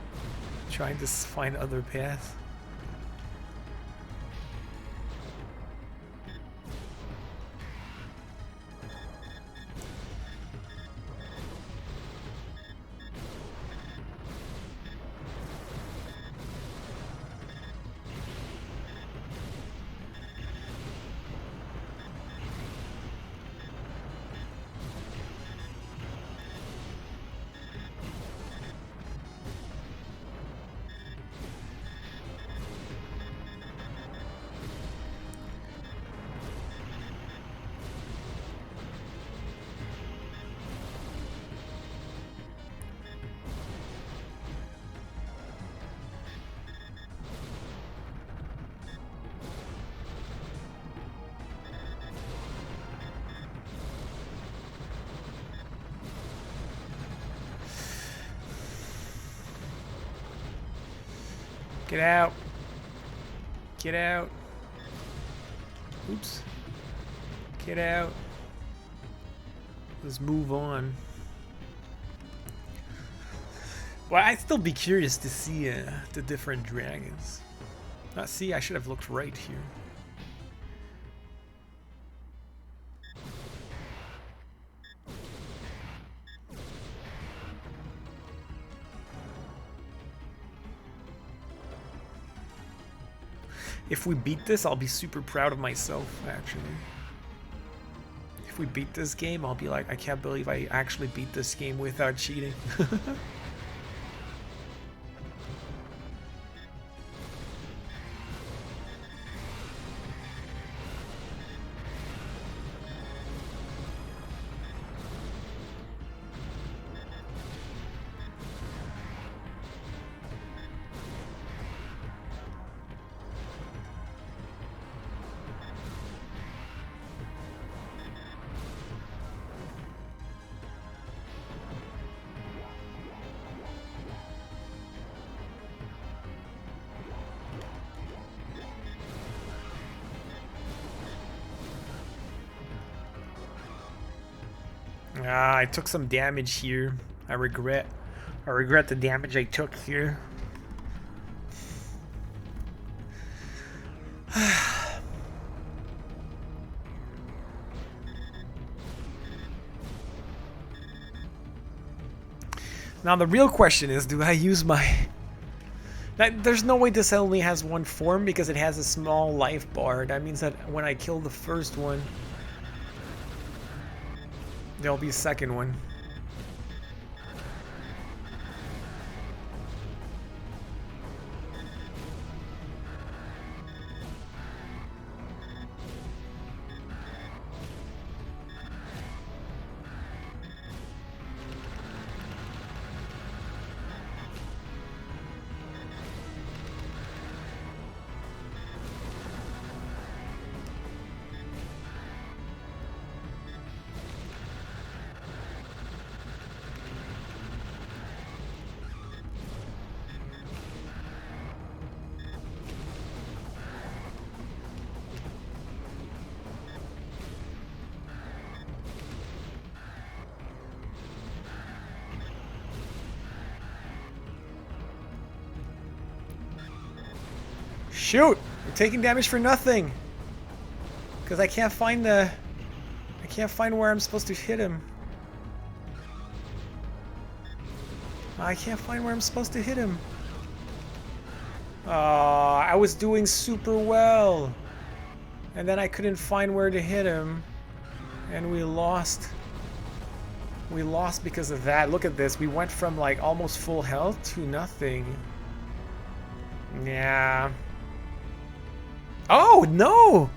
I'm trying to find other paths. Get out. Get out. Oops. Get out. Let's move on. Well, I'd still be curious to see the different dragons. See, I should have looked right here. If we beat this, I'll be super proud of myself, actually. we beat this game, I'll be like, I can't believe I actually beat this game without cheating. I took some damage here. I regret the damage I took here. Now the real question is, do I use my... There's no way this only has one form because it has a small life bar. That means that when I kill the first one, there'll be a second one. Shoot! I'm taking damage for nothing! Because I can't find the... I can't find where I'm supposed to hit him. I can't find where I'm supposed to hit him. I was doing super well. And then I couldn't find where to hit him. And we lost. We lost because of that. Look at this. We went from like almost full health to nothing. Yeah. Oh, no!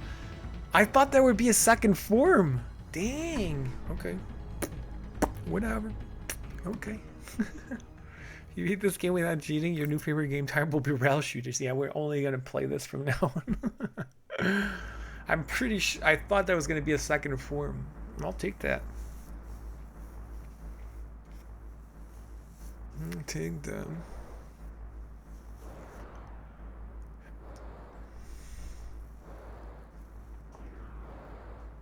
I thought there would be a second form. Dang. Okay. Whatever. Okay. You beat this game without cheating, your new favorite game type will be rail shooters. Yeah, we're only going to play this from now on. I'm pretty sure. I thought there was going to be a second form. I'll take that. I'll take that.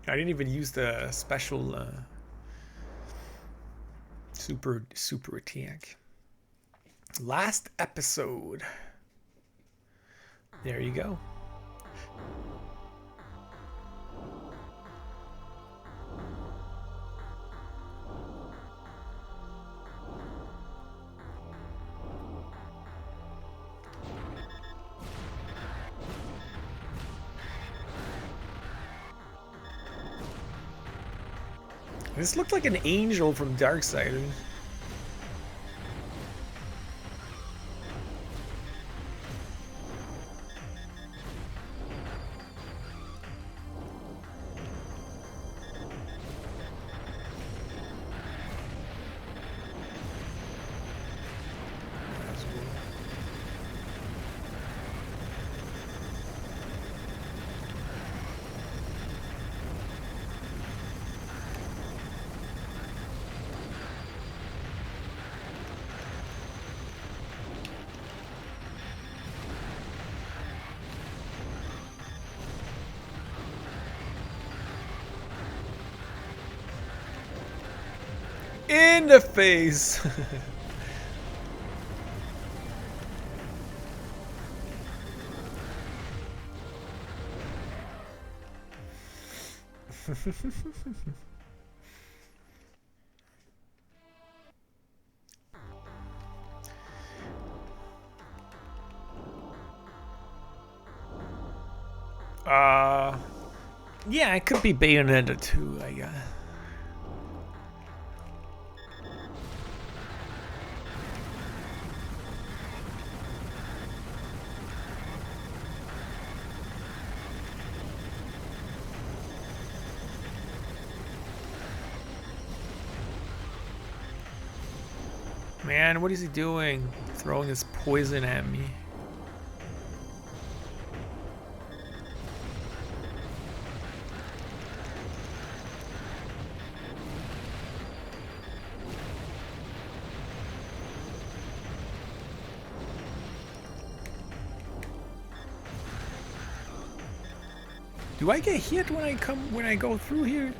I didn't even use the special super attack. Last episode. There you go. This looked like an angel from Darksiders. In the face. Yeah, it could be Bayonetta 2, I guess. Man, what is he doing? Throwing his poison at me. Do I get hit when I go through here?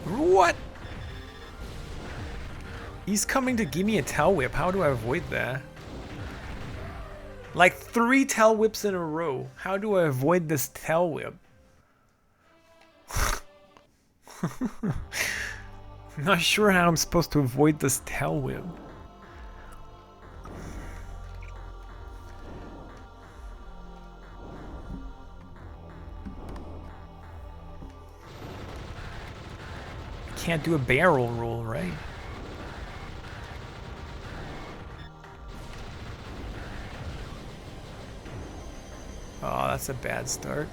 What? He's coming to give me a tail whip. How do I avoid that? Like 3 tail whips in a row. How do I avoid this tail whip? I'm not sure how I'm supposed to avoid this tail whip. Can't do a barrel roll, right? Oh, that's a bad start.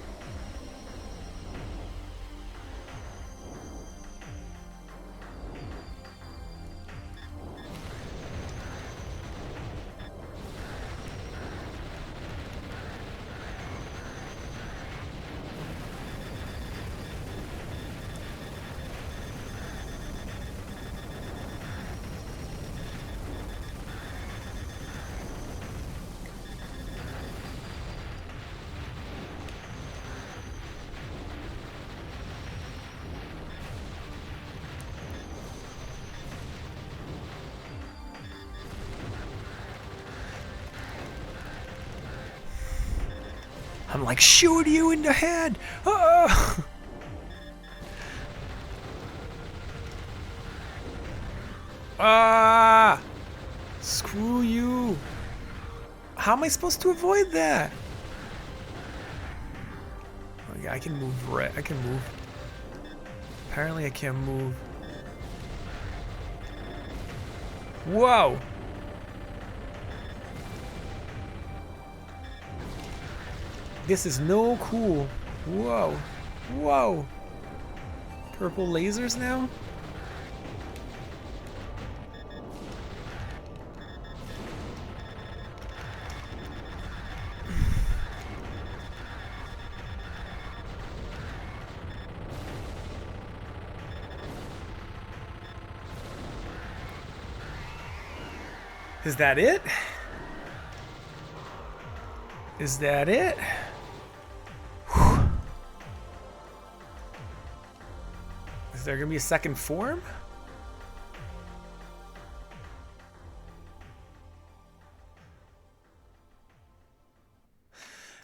I'm like, shoot you in the head! Ah! Ah! Screw you! How am I supposed to avoid that? Oh yeah, I can move right. I can move. Apparently I can't move. Whoa! This is no cool. Whoa. Whoa. Purple lasers now? Is that it? Is that it? Is there gonna be a second form?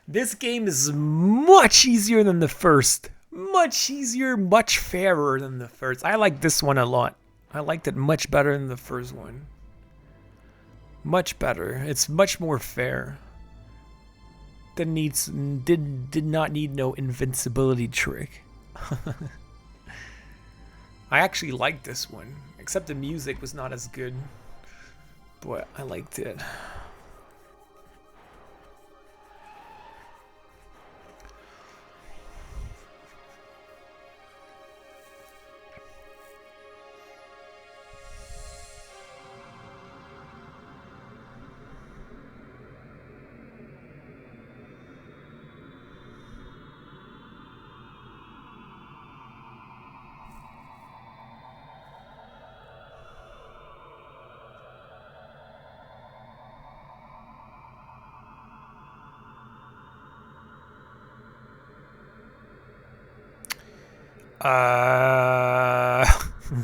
This game is much easier than the first. Much easier, much fairer than the first. I like this one a lot. I liked it much better than the first one. Much better. It's much more fair. Did not need no invincibility trick. I actually liked this one, except the music was not as good, but I liked it.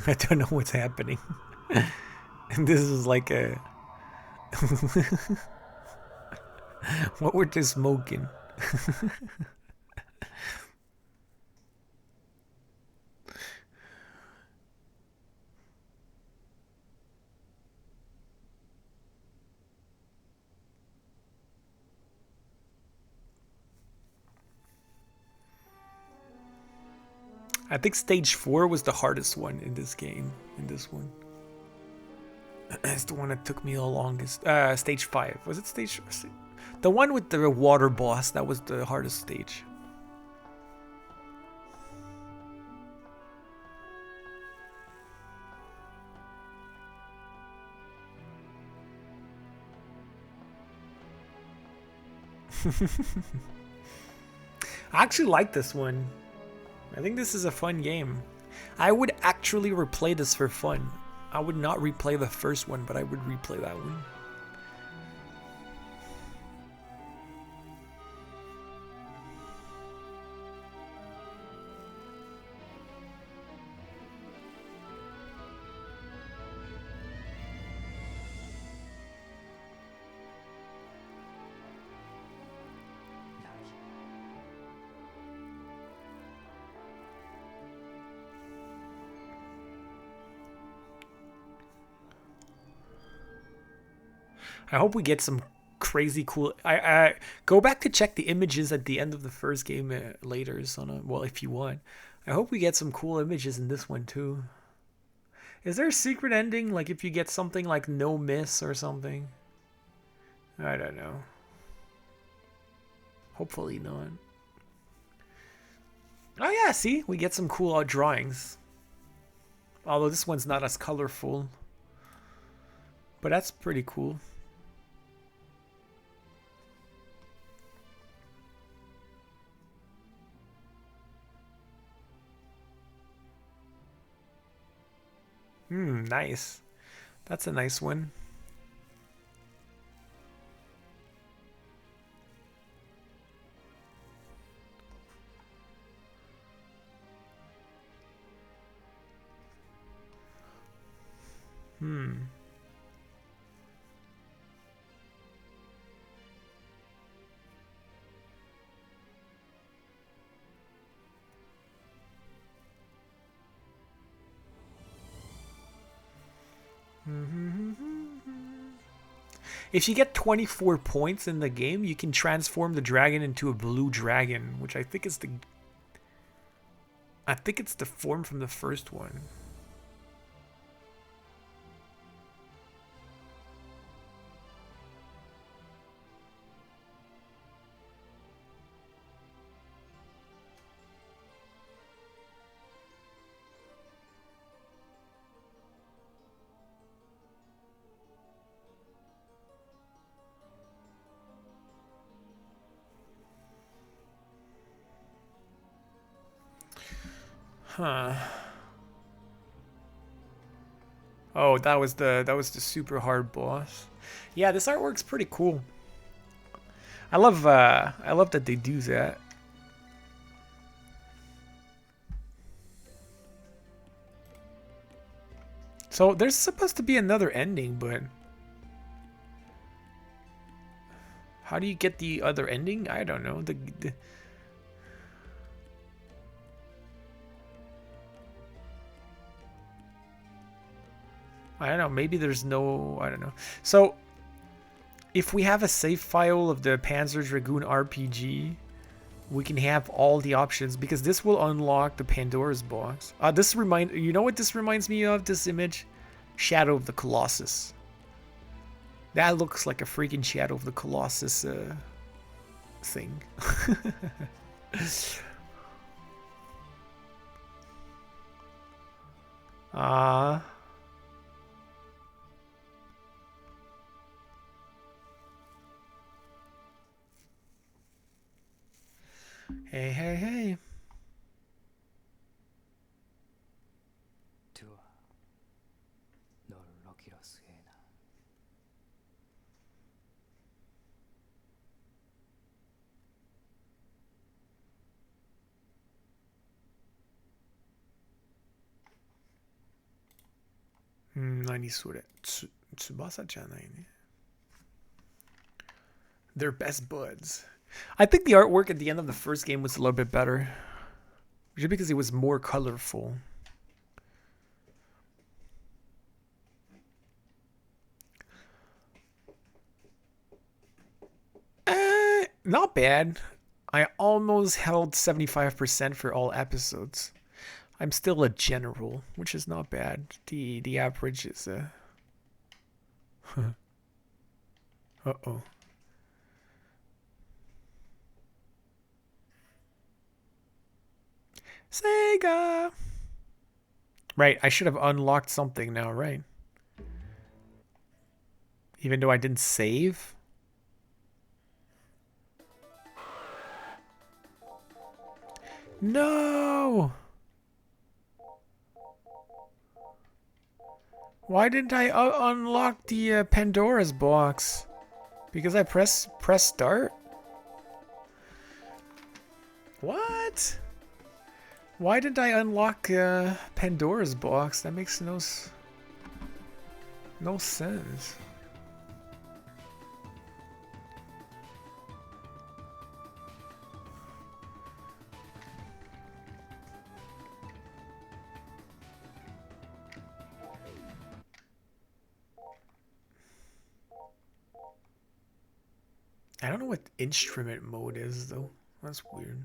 I don't know what's happening. And this is like a What were they smoking? I think stage 4 was the hardest one in this game. In this one. It's the one that took me the longest. Stage 5. Was it stage? The one with the water boss, that was the hardest stage. I actually like this one. I think this is a fun game. I would actually replay this for fun. I would not replay the first one, but I would replay that one. I hope we get some crazy cool. I go back to check the images at the end of the first game later, so well, if you want. I hope we get some cool images in this one too. Is there a secret ending, like if you get something like no miss or something? I don't know. Hopefully not. Oh yeah, see, we get some cool drawings. Although this one's not as colorful, but that's pretty cool. Nice. That's a nice one. If you get 24 points in the game, you can transform the dragon into a blue dragon, which I think is the... I think it's the form from the first one. Huh. Oh, that was the super hard boss. Yeah, this artwork's pretty cool. I love that they do that. So there's supposed to be another ending, but how do you get the other ending? I don't know. I don't know, maybe there's no, I don't know. So, if we have a save file of the Panzer Dragoon RPG, we can have all the options, because this will unlock the Pandora's box. You know what this reminds me of, this image? Shadow of the Colossus. That looks like a freaking Shadow of the Colossus thing. Hey, hey, hey. Nani sore? Tsubasa じゃないね。They're best buds. I think the artwork at the end of the first game was a little bit better. Just because it was more colorful. Not bad. I almost held 75% for all episodes. I'm still a general, which is not bad. The average is uh-oh. Sega! Right, I should have unlocked something now, right? Even though I didn't save? No! Why didn't I unlock the Pandora's box? Because I press start? What? Why didn't I unlock Pandora's box? That makes no sense. I don't know what instrument mode is though. That's weird.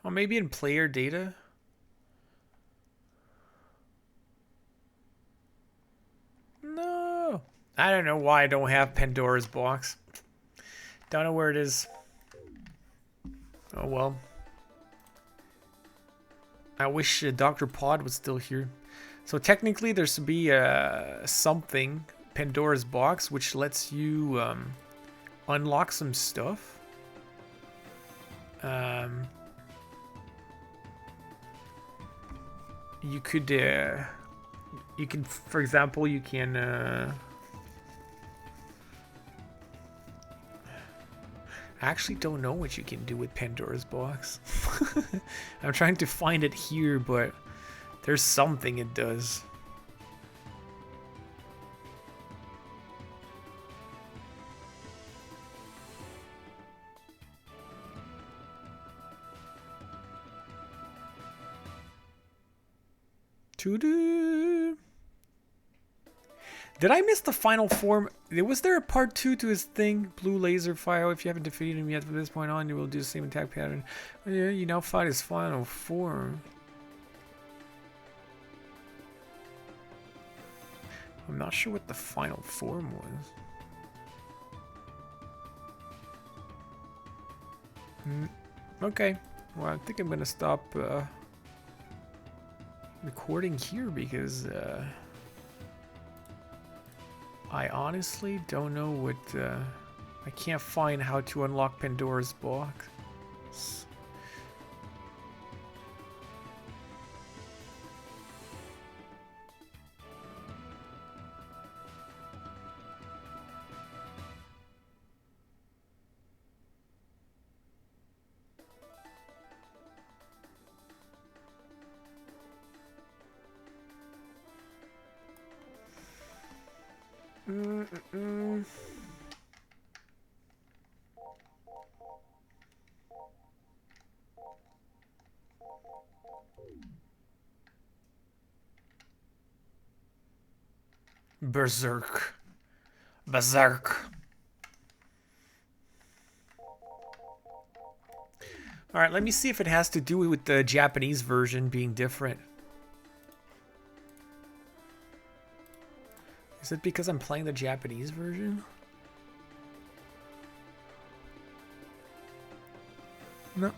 Oh, maybe in player data? No. I don't know why I don't have Pandora's box. Don't know where it is. Oh well. I wish Dr. Pod was still here. So technically there should be something, Pandora's box, which lets you unlock some stuff. You could, for example, you can, I actually don't know what you can do with Pandora's box. I'm trying to find it here, but there's something it does. Did I miss the final form? Was there a part 2 to his thing? Blue laser fire. If you haven't defeated him yet from this point on, you will do the same attack pattern. Yeah, you now fight his final form. I'm not sure what the final form was. Okay. Well, I think I'm gonna stop recording here because I honestly don't know what I can't find how to unlock Pandora's box. Berserk. Alright, let me see if it has to do with the Japanese version being different. Is it because I'm playing the Japanese version? No.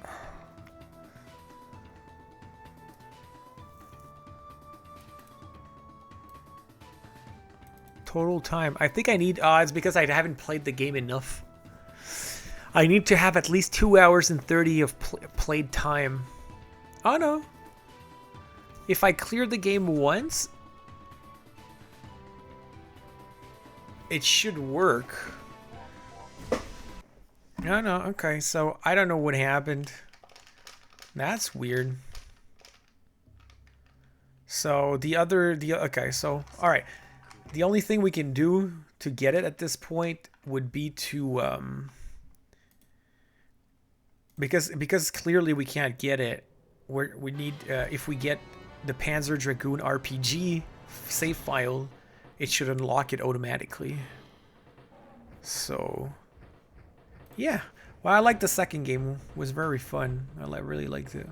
Total time. I think I need it's because I haven't played the game enough. I need to have at least 2 hours and 30 of played time. Oh no. If I clear the game once, it should work. No, okay, so I don't know what happened. That's weird. So okay, so alright. The only thing we can do to get it at this point would be to because clearly we can't get it. We need if we get the Panzer Dragoon RPG save file, it should unlock it automatically. So yeah, well, I like the second game. It was very fun. I really liked it.